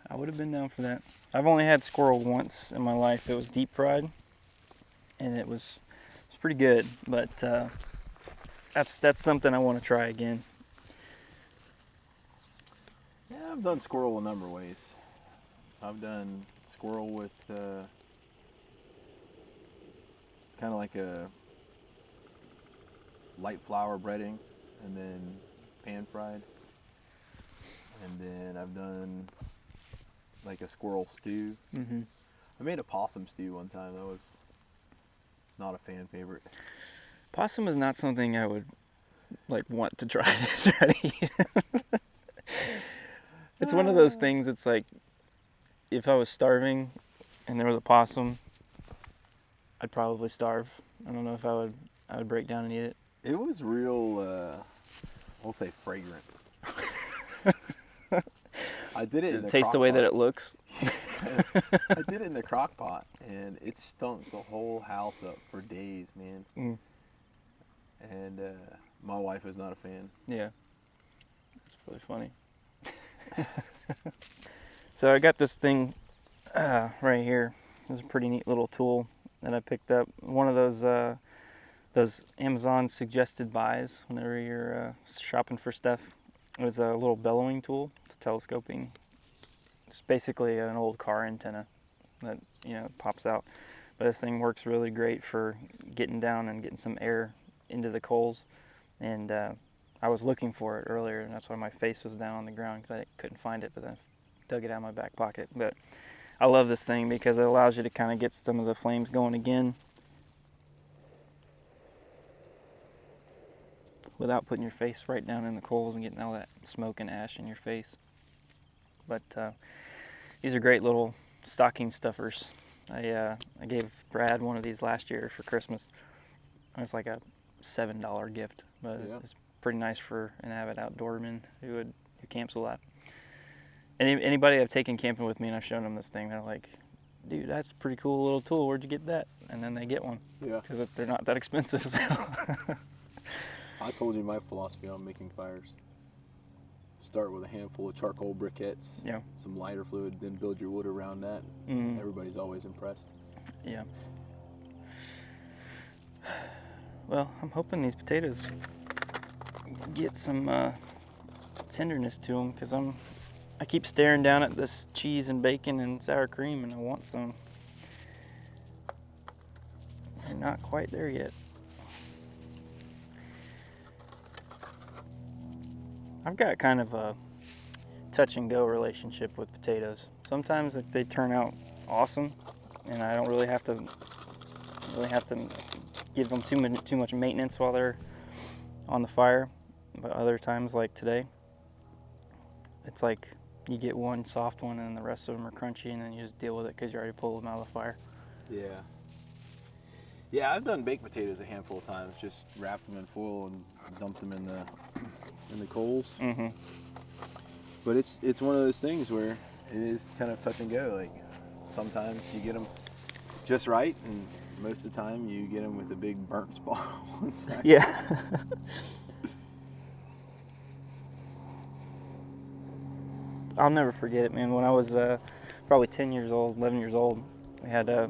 I would have been down for that. I've only had squirrel once in my life. It was deep fried, and it was pretty good. But that's something I want to try again. Yeah, I've done squirrel a number of ways. I've done squirrel with kind of like a light flour breading, and then pan fried. And then I've done like a squirrel stew. Mm-hmm. I made a possum stew one time. That was not a fan favorite. Possum is not something I would like want to try to eat. It's one of those things. It's like if I was starving and there was a possum, I'd probably starve. I don't know if I would break down and eat it. It was real, we'll say fragrant. I did it in the Taste crock the way pot. that it looks. I did it in the crock pot, and it stunk the whole house up for days, man. Mm. And my wife is not a fan. Yeah, it's really funny. So I got this thing right here. This is a pretty neat little tool that I picked up. One of those Amazon suggested buys whenever you're shopping for stuff. It was a little bellowing tool. It's telescoping. It's basically an old car antenna that pops out. But this thing works really great for getting down and getting some air into the coals. And I was looking for it earlier, and that's why my face was down on the ground because I couldn't find it. But then I dug it out of my back pocket. But I love this thing because it allows you to kind of get some of the flames going again without putting your face right down in the coals and getting all that smoke and ash in your face. But these are great little stocking stuffers. I gave Brad one of these last year for Christmas. It's like a $7 gift, but Yeah. it's pretty nice for an avid outdoorman who camps a lot. Anybody I've taken camping with me and I've shown them this thing, they're like, dude, that's a pretty cool little tool. Where'd you get that? And then they get one. Yeah. Because they're not that expensive. So. I told you my philosophy on making fires. Start with a handful of charcoal briquettes, Yeah. some lighter fluid, then build your wood around that. Mm. Everybody's always impressed. Yeah. Well, I'm hoping these potatoes get some tenderness to them because I keep staring down at this cheese and bacon and sour cream and I want some. They're not quite there yet. I've got kind of a touch and go relationship with potatoes. Sometimes they turn out awesome and I don't really have to give them too much maintenance while they're on the fire. But other times, like today, it's like you get one soft one and the rest of them are crunchy and then you just deal with it because you already pulled them out of the fire. Yeah. Yeah, I've done baked potatoes a handful of times. Just wrapped them in foil and dumped them in the coals. Mm-hmm. But it's one of those things where it is kind of touch and go. Like sometimes you get them just right, and most of the time you get them with a big burnt spot on one side. Yeah. I'll never forget it, man. When I was probably 10 years old, 11 years old, we had a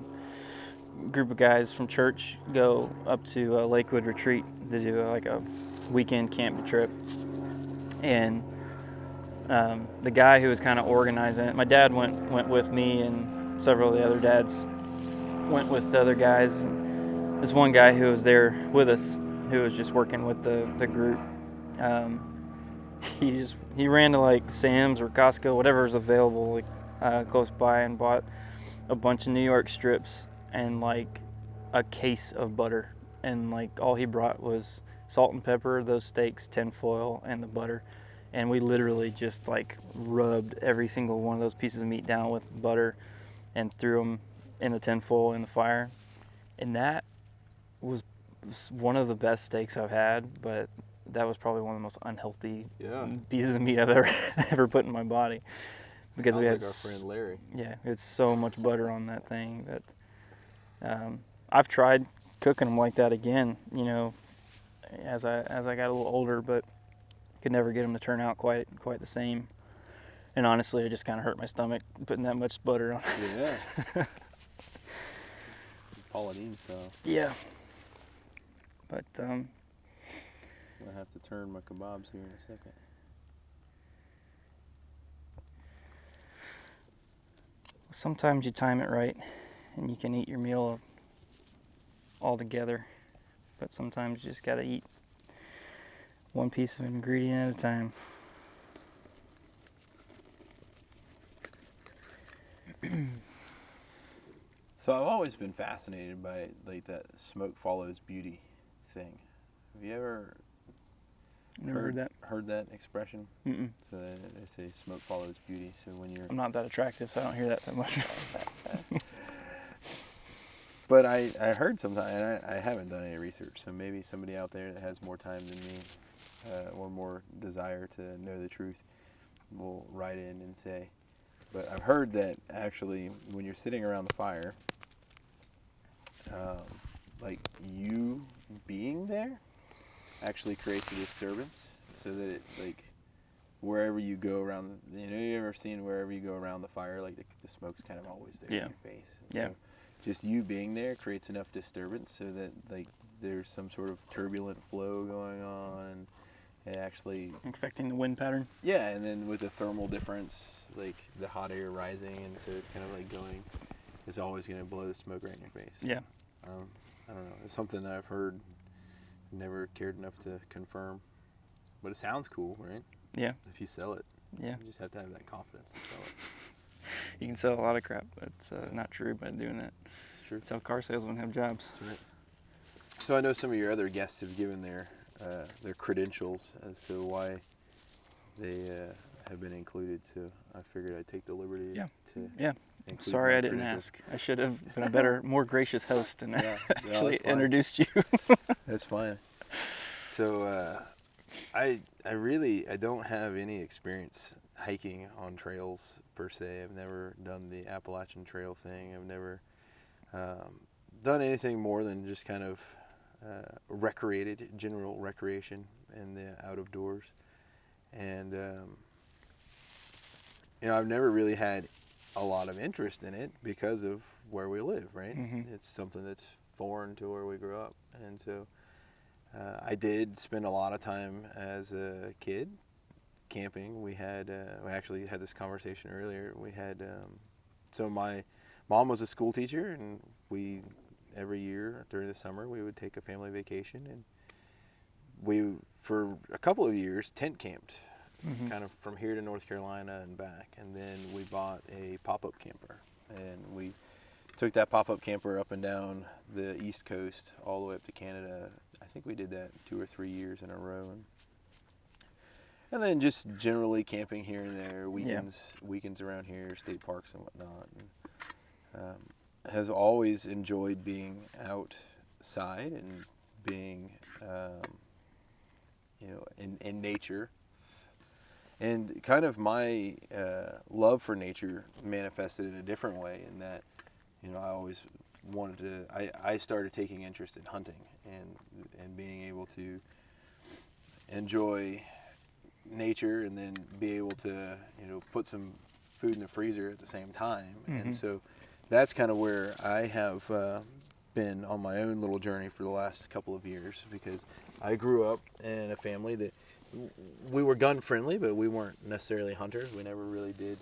group of guys from church go up to Lakewood Retreat to do like a weekend camp trip. And the guy who was kind of organizing it, my dad went with me, and several of the other dads went with the other guys. And this one guy who was there with us, who was just working with the group, he ran to like Sam's or Costco, whatever was available like close by, and bought a bunch of New York strips and like a case of butter, and like all he brought was salt and pepper, those steaks, tinfoil, and the butter. And we literally just like rubbed every single one of those pieces of meat down with butter and threw them in the tinfoil in the fire. And that was one of the best steaks I've had, but that was probably one of the most unhealthy pieces of meat I've ever put in my body. Because we had like our friend Larry. Yeah, we had so much butter on that thing that I've tried cooking them like that again, you know, as I got a little older, but could never get them to turn out quite the same. And honestly, it just kind of hurt my stomach putting that much butter on. Yeah. Pauline style. Yeah. But I'm gonna have to turn my kebabs here in a second. sometimes you time it right and you can eat your meal all together, but sometimes you just gotta eat One piece of ingredient at a time. So I've always been fascinated by like that smoke follows beauty thing. Have you ever Never heard that. heard that expression? Mm-mm. So they say smoke follows beauty. So when you're I'm not that attractive, so I don't hear that much. But I heard sometime, and I haven't done any research, so maybe somebody out there that has more time than me or more desire to know the truth will write in and say. But I've heard that actually when you're sitting around the fire, like you being there actually creates a disturbance so that it, like, wherever you go around, you ever seen wherever you go around the fire, like the smoke's kind of always there in your face. And Yeah. So just you being there creates enough disturbance so that like there's some sort of turbulent flow going on, and it actually Affecting the wind pattern. yeah, and then with the thermal difference, like the hot air rising, and so it's kind of like going, it's always going to blow the smoke right in your face. Yeah. I don't know. It's something that I've heard, never cared enough to confirm, but it sounds cool, right? Yeah. If you sell it, Yeah. you just have to have that confidence to sell it. You can sell a lot of crap. That's not true by doing that. It's true. That's how car salesmen have jobs. That's right. So I know some of your other guests have given their credentials as to why they have been included. So I figured I'd take the liberty to Yeah. include Sorry my I didn't credentials. ask. I should have been a better, more gracious host and Yeah, no, actually that's fine. introduced you. That's fine. So I don't have any experience hiking on trails per se. I've never done the Appalachian Trail thing. I've never done anything more than just kind of general recreation in the out of doors. And I've never really had a lot of interest in it because of where we live, right? Mm-hmm. It's something that's foreign to where we grew up. And so I did spend a lot of time as a kid camping. We actually had this conversation earlier. We had, so my mom was a school teacher, and we, every year during the summer, we would take a family vacation, and we, for a couple of years, tent camped, Mm-hmm. kind of from here to North Carolina and back. And then we bought a pop-up camper, and we took that pop-up camper up and down the East Coast all the way up to Canada. I think we did that 2 or 3 years in a row. And then just generally camping here and there, weekends around here, state parks and whatnot. And, has always enjoyed being outside and being, in nature. And kind of my love for nature manifested in a different way in that, I always wanted to, I started taking interest in hunting and being able to enjoy nature and then be able to, put some food in the freezer at the same time. Mm-hmm. And so that's kind of where I have been on my own little journey for the last couple of years, because I grew up in a family that we were gun friendly, but we weren't necessarily hunters. We never really did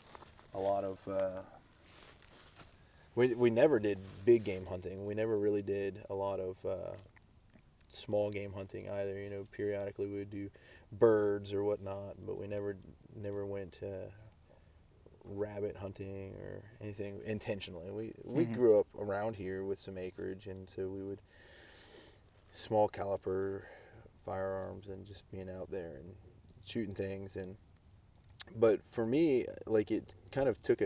a lot of, we never did big game hunting. We never really did a lot of small game hunting either. Periodically we would do birds or whatnot, but we never went rabbit hunting or anything intentionally. We Mm-hmm. grew up around here with some acreage, and so we would small caliber firearms and just being out there and shooting things. But for me, like, it kind of took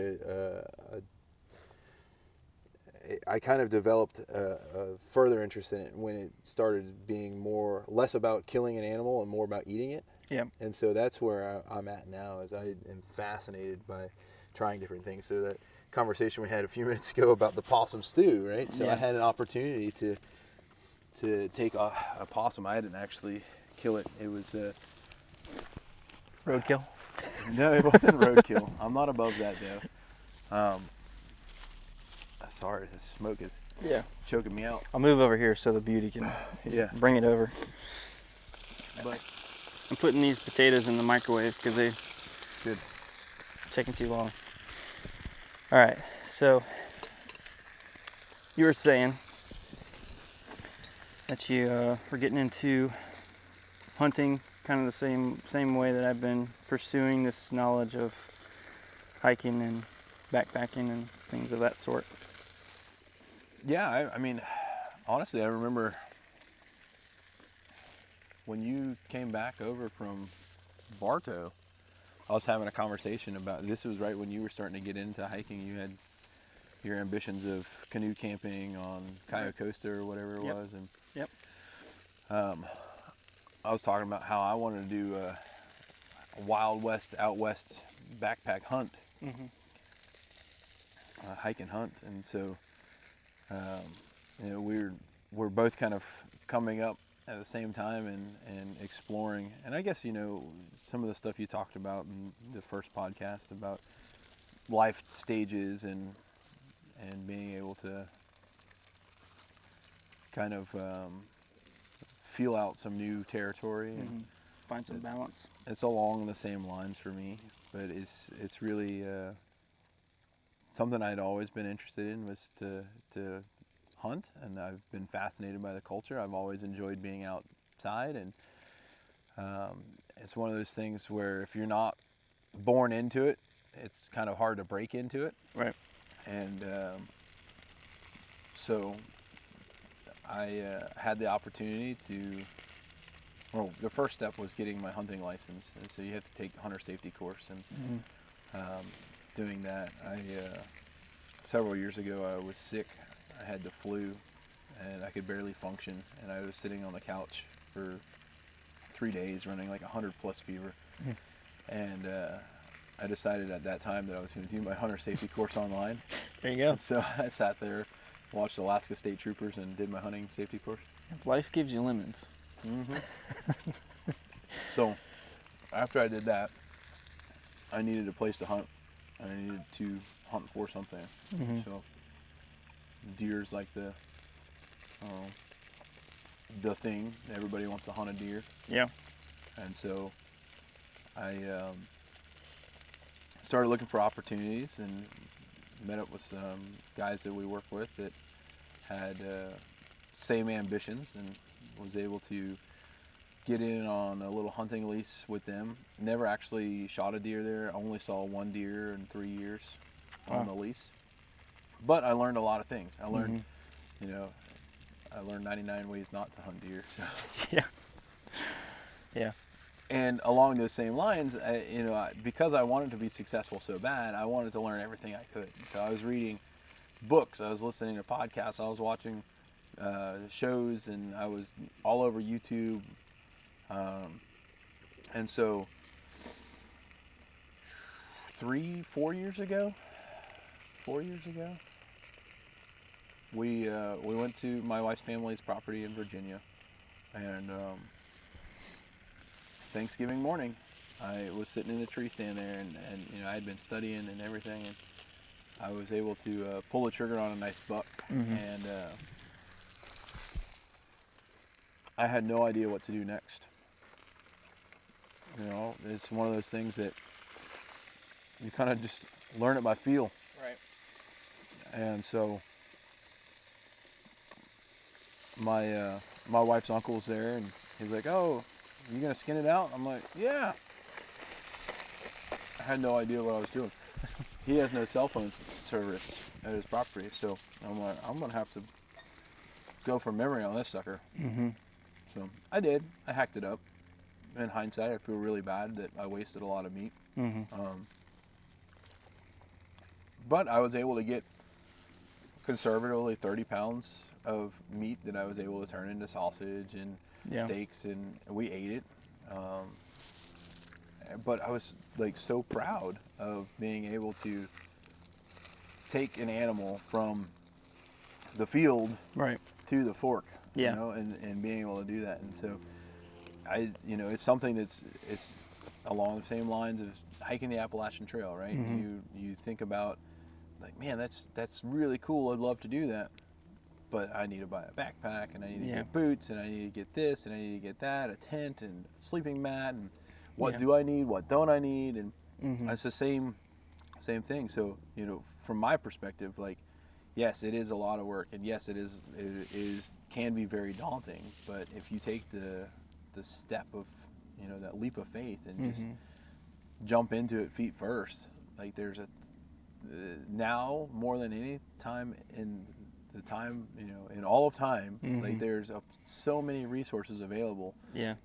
I kind of developed a further interest in it when it started being less about killing an animal and more about eating it. Yeah. And so that's where I'm at now, is I am fascinated by trying different things. So that conversation we had a few minutes ago about the possum stew, right? So Yeah. I had an opportunity to take a possum. I didn't actually kill it. It was Roadkill. no, it wasn't roadkill. I'm not above that though. Sorry, the smoke is choking me out. I'll move over here so the beauty can bring it over. But I'm putting these potatoes in the microwave because they're good. taking too long. All right, so you were saying that you were getting into hunting kind of the same way that I've been pursuing this knowledge of hiking and backpacking and things of that sort. Yeah, I mean, honestly, I remember when you came back over from Bartow, I was having a conversation about, this was right when you were starting to get into hiking. You had your ambitions of canoe camping on Cayo Costa or whatever it was. And Yep. I was talking about how I wanted to do a Wild West, out west backpack hunt, hike and hunt. And so, you know, we're both kind of coming up at the same time and exploring. And I guess, you know, some of the stuff you talked about in the first podcast about life stages and being able to kind of feel out some new territory and Find some balance. it's along the same lines for me, but it's really something I'd always been interested in, was to hunt, and I've been fascinated by the culture. I've always enjoyed being outside, and it's one of those things where if you're not born into it, it's kind of hard to break into it. Right. And so I had the opportunity to, well, the first step was getting my hunting license. And so you have to take a hunter safety course. And doing that, several years ago, I was sick. I had the flu and I could barely function. And I was sitting on the couch for 3 days running like 100+ fever. And I decided at that time that I was going to do my hunter safety course online. There you go. So I sat there, watched Alaska State Troopers, and did my hunting safety course. Life gives you lemons. So after I did that, I needed a place to hunt, and I needed to hunt for something. So deer's like the thing. Everybody wants to hunt a deer. Yeah. And so I started looking for opportunities and met up with some guys that we work with that had same ambitions, and was able to get in on a little hunting lease with them. Never actually shot a deer there. Only saw one deer in 3 years on the lease. But I learned a lot of things. I learned, you know, I learned 99 ways not to hunt deer. So. Yeah. And along those same lines, because I wanted to be successful so bad, I wanted to learn everything I could. So I was reading books, I was listening to podcasts, I was watching shows, and I was all over YouTube. And so 4 years ago, we went to my wife's family's property in Virginia, and Thanksgiving morning, I was sitting in a tree stand there, and you know, I had been studying and everything, and I was able to pull the trigger on a nice buck, and I had no idea what to do next. You know, it's one of those things that you kind of just learn it by feel. Right. And so my wife's uncle's there, and he's like, "Oh, you gonna skin it out?" I'm like, "Yeah." I had no idea what I was doing. He has no cell phone service at his property, so I'm like, I'm gonna have to go from memory on this sucker. So I did. I hacked it up. In hindsight, I feel really bad that I wasted a lot of meat. But I was able to get conservatively 30 pounds of meat that I was able to turn into sausage and steaks, and we ate it. But I was like so proud of being able to take an animal from the field to the fork, you know, and being able to do that. And so it's something it's along the same lines of hiking the Appalachian Trail, right? You think about, like, man, that's really cool. I'd love to do that, but I need to buy a backpack, and I need to get boots, and I need to get this, and I need to get that, a tent and a sleeping mat, and what do I need, what don't I need, and it's the same thing. So, you know, from my perspective, like, yes, it is a lot of work, and yes, it can be very daunting, but if you take the step of that leap of faith and just jump into it feet first. Like there's now more than any time in the time, in all of time, like there's so many resources available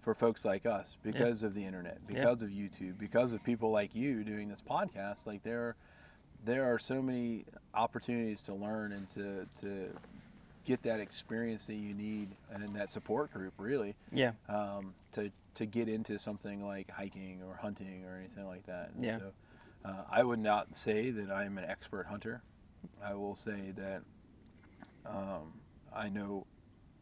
for folks like us because of the internet, because of YouTube, because of people like you doing this podcast. Like there are so many opportunities to learn and to get that experience that you need and that support group really to get into something like hiking or hunting or anything like that. And so I would not say that I'm an expert hunter. I will say that I know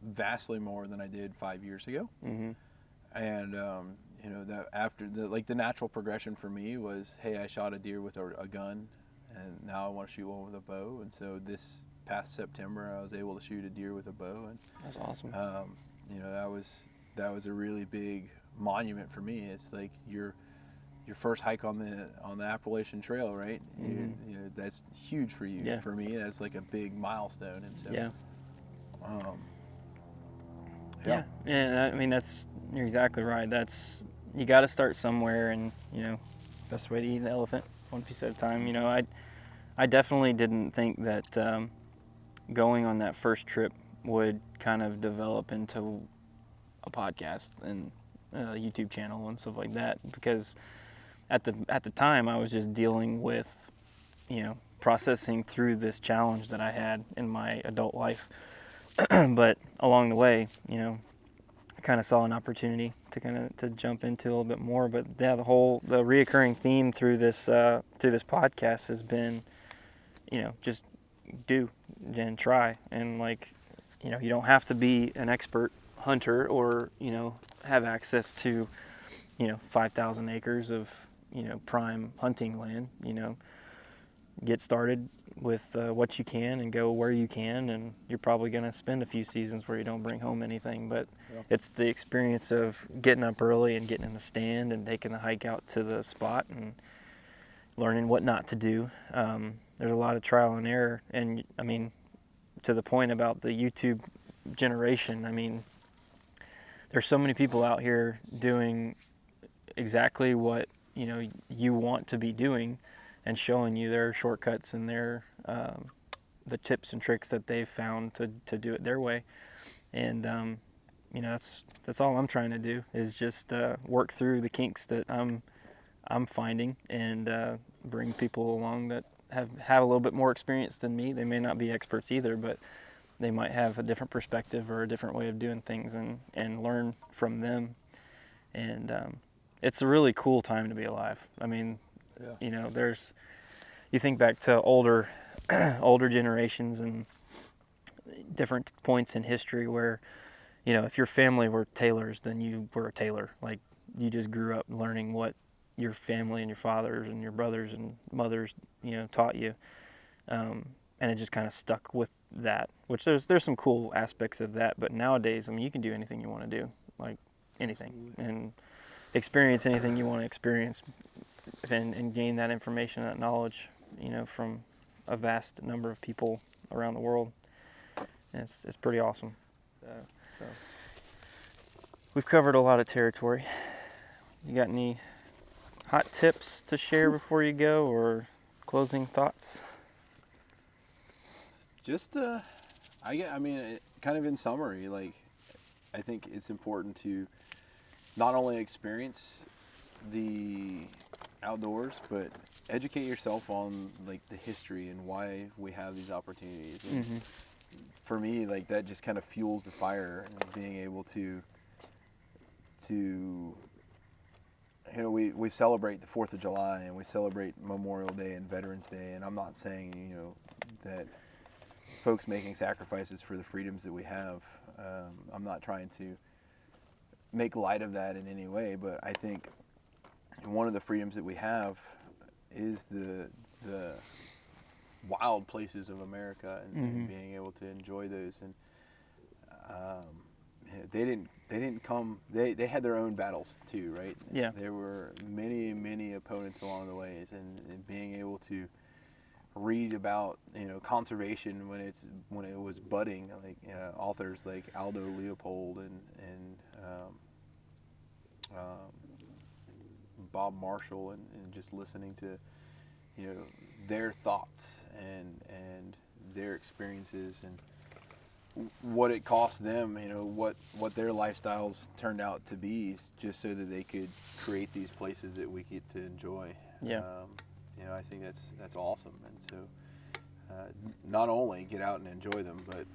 vastly more than I did 5 years ago. And that after the natural progression for me was, hey, I shot a deer with a gun, and now I want to shoot one with a bow. And so this past September I was able to shoot a deer with a bow, and that's awesome. That was a really big monument for me. It's like your first hike on the Appalachian Trail, right? That's huge for you. For me, that's like a big milestone. And so I mean, you're exactly right. You got to start somewhere, and best way to eat an elephant, one piece at a time. I definitely didn't think that going on that first trip would kind of develop into a podcast and a YouTube channel and stuff like that, because at the time I was just dealing with processing through this challenge that I had in my adult life. But along the way, I kind of saw an opportunity to jump into a little bit more. But the reoccurring theme through this podcast has been, just do and try, and you don't have to be an expert hunter or have access to 5,000 acres of prime hunting land. Get started with what you can and go where you can, and you're probably going to spend a few seasons where you don't bring home anything, but it's the experience of getting up early and getting in the stand and taking the hike out to the spot and learning what not to do. There's a lot of trial and error, and I mean, to the point about the YouTube generation, I mean, there's so many people out here doing exactly what you want to be doing, and showing you their shortcuts and their the tips and tricks that they've found to do it their way. And that's all I'm trying to do, is just work through the kinks that I'm finding, and bring people along that have a little bit more experience than me. They may not be experts either, but they might have a different perspective or a different way of doing things, and learn from them. And it's a really cool time to be alive. I mean, you think back to older generations and different points in history where, if your family were tailors, then you were a tailor. Like, you just grew up learning what your family and your fathers and your brothers and mothers, taught you. And it just kind of stuck with that, which there's some cool aspects of that. But nowadays, I mean, you can do anything you want to do, like anything, and experience anything you want to experience, and gain that information, that knowledge, from a vast number of people around the world. And it's pretty awesome. So we've covered a lot of territory. You got any hot tips to share before you go, or closing thoughts? Just, kind of in summary, like, I think it's important to not only experience the outdoors, but educate yourself on like the history and why we have these opportunities. And for me, like, that just kind of fuels the fire, and being able to we celebrate the 4th of July, and we celebrate Memorial Day and Veterans Day, and I'm not saying that folks making sacrifices for the freedoms that we have, I'm not trying to make light of that in any way, but I think one of the freedoms that we have is the wild places of America, and being able to enjoy those. And they didn't come. They had their own battles too, right? Yeah. There were many opponents along the ways, and being able to read about conservation when it was budding, like authors like Aldo Leopold and Bob Marshall and just listening to, you know, their thoughts and their experiences and what it cost them, you know, what their lifestyles turned out to be, just so that they could create these places that we get to enjoy. Yeah. You know, I think that's awesome. And so not only get out and enjoy them, but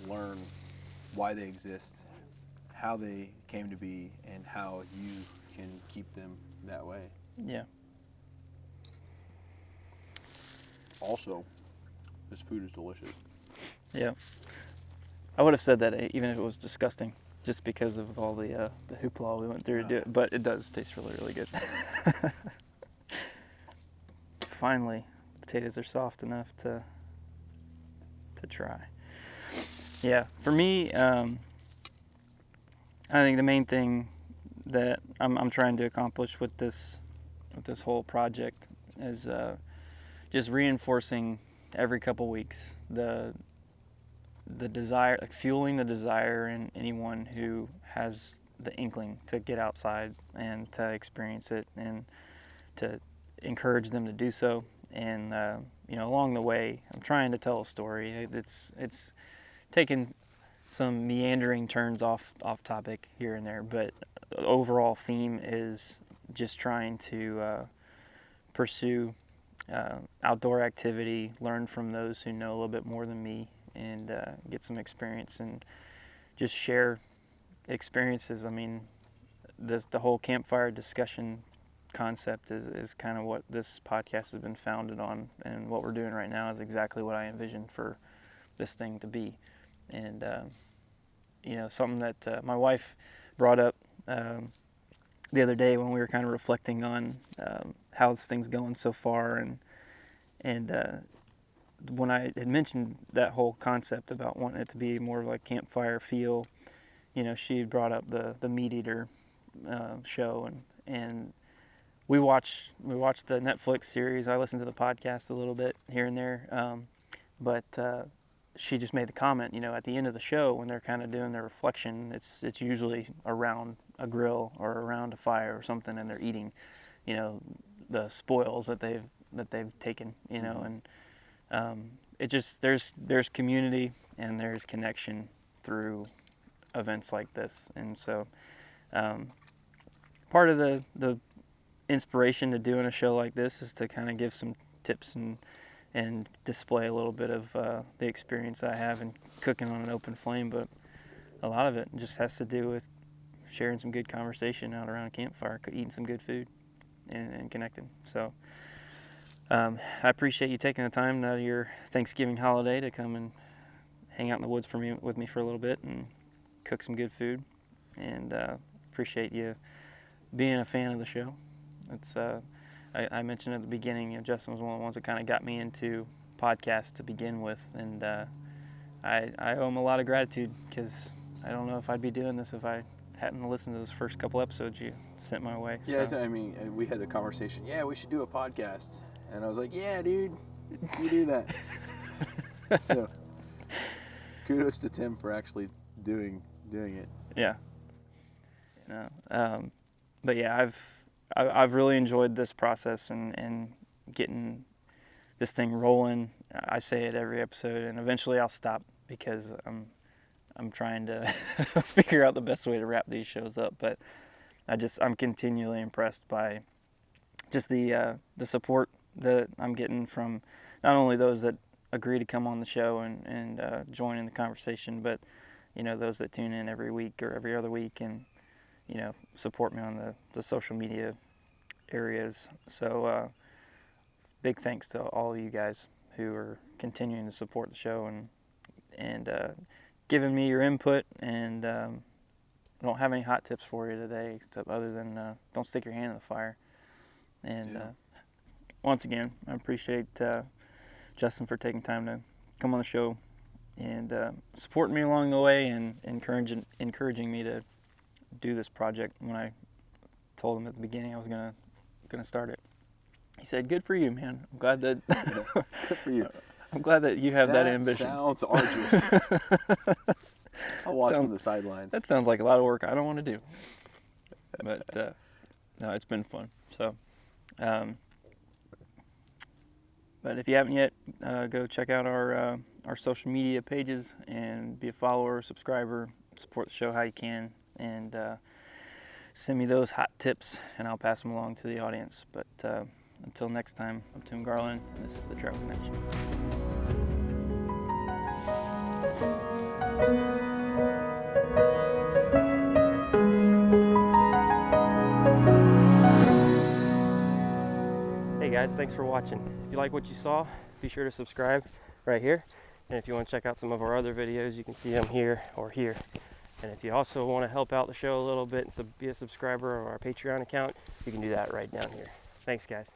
learn why they exist, how they came to be, and how you can keep them that way. Yeah. Also, this food is delicious. Yeah. I would have said that even if it was disgusting, just because of all the hoopla we went through to do it. But it does taste really, really good. Finally, potatoes are soft enough to try. Yeah, for me, I think the main thing that I'm trying to accomplish with this whole project is just reinforcing every couple weeks the desire, like fueling the desire in anyone who has the inkling to get outside and to experience it, and to encourage them to do so. And you know, along the way, I'm trying to tell a story. It's taken some meandering turns off topic here and there, but the overall theme is just trying to pursue outdoor activity, learn from those who know a little bit more than me, and get some experience and just share experiences. I mean, the whole campfire discussion concept is kind of what this podcast has been founded on, and what we're doing right now is exactly what I envisioned for this thing to be. And you know, something that my wife brought up the other day when we were kind of reflecting on how this thing's going so far, and when I had mentioned that whole concept about wanting it to be more like campfire feel, you know, she had brought up the Meat Eater show, and we watched the Netflix series. I listened to the podcast a little bit here and there, but she just made the comment, you know, at the end of the show when they're kind of doing their reflection, it's usually around a grill or around a fire or something, and they're eating, you know, the spoils that they've taken, you know, and it just there's community and there's connection through events like this. And so part of the inspiration to doing a show like this is to kind of give some tips and display a little bit of the experience I have in cooking on an open flame, but a lot of it just has to do with sharing some good conversation out around a campfire, eating some good food, and connecting. So I appreciate you taking the time out of your Thanksgiving holiday to come and hang out in the woods with me for a little bit and cook some good food, and appreciate you being a fan of the show. It's I mentioned at the beginning, you know, Justin was one of the ones that kind of got me into podcasts to begin with, and I owe him a lot of gratitude, because I don't know if I'd be doing this if I hadn't listened to those first couple episodes you sent my way. Yeah, so. I mean, we had the conversation, yeah, we should do a podcast. And I was like, yeah, dude, you do that. So kudos to Tim for actually doing it. Yeah. No, but yeah, I've really enjoyed this process and getting this thing rolling. I say it every episode, and eventually I'll stop, because I'm trying to figure out the best way to wrap these shows up. But I'm continually impressed by just the support that I'm getting from not only those that agree to come on the show and join in the conversation, but, you know, those that tune in every week or every other week and, you know, support me on the social media areas. So big thanks to all of you guys who are continuing to support the show and giving me your input. And I don't have any hot tips for you today, except other than don't stick your hand in the fire. And once again, I appreciate Justin for taking time to come on the show and supporting me along the way, and encouraging me to do this project. When I told him at the beginning I was gonna start it, he said, "Good for you, man. I'm glad that Good for you. I'm glad that you have that ambition." Sounds arduous. I'll watch from the sidelines. That sounds like a lot of work I don't want to do. But No, it's been fun. So, but if you haven't yet, go check out our social media pages and be a follower, subscriber, support the show how you can, and send me those hot tips, and I'll pass them along to the audience. But until next time, I'm Tim Garland, and this is the Trout Connection. Hey guys, thanks for watching. If you like what you saw, be sure to subscribe right here. And if you want to check out some of our other videos, you can see them here or here. And if you also want to help out the show a little bit and be a subscriber of our Patreon account, you can do that right down here. Thanks guys.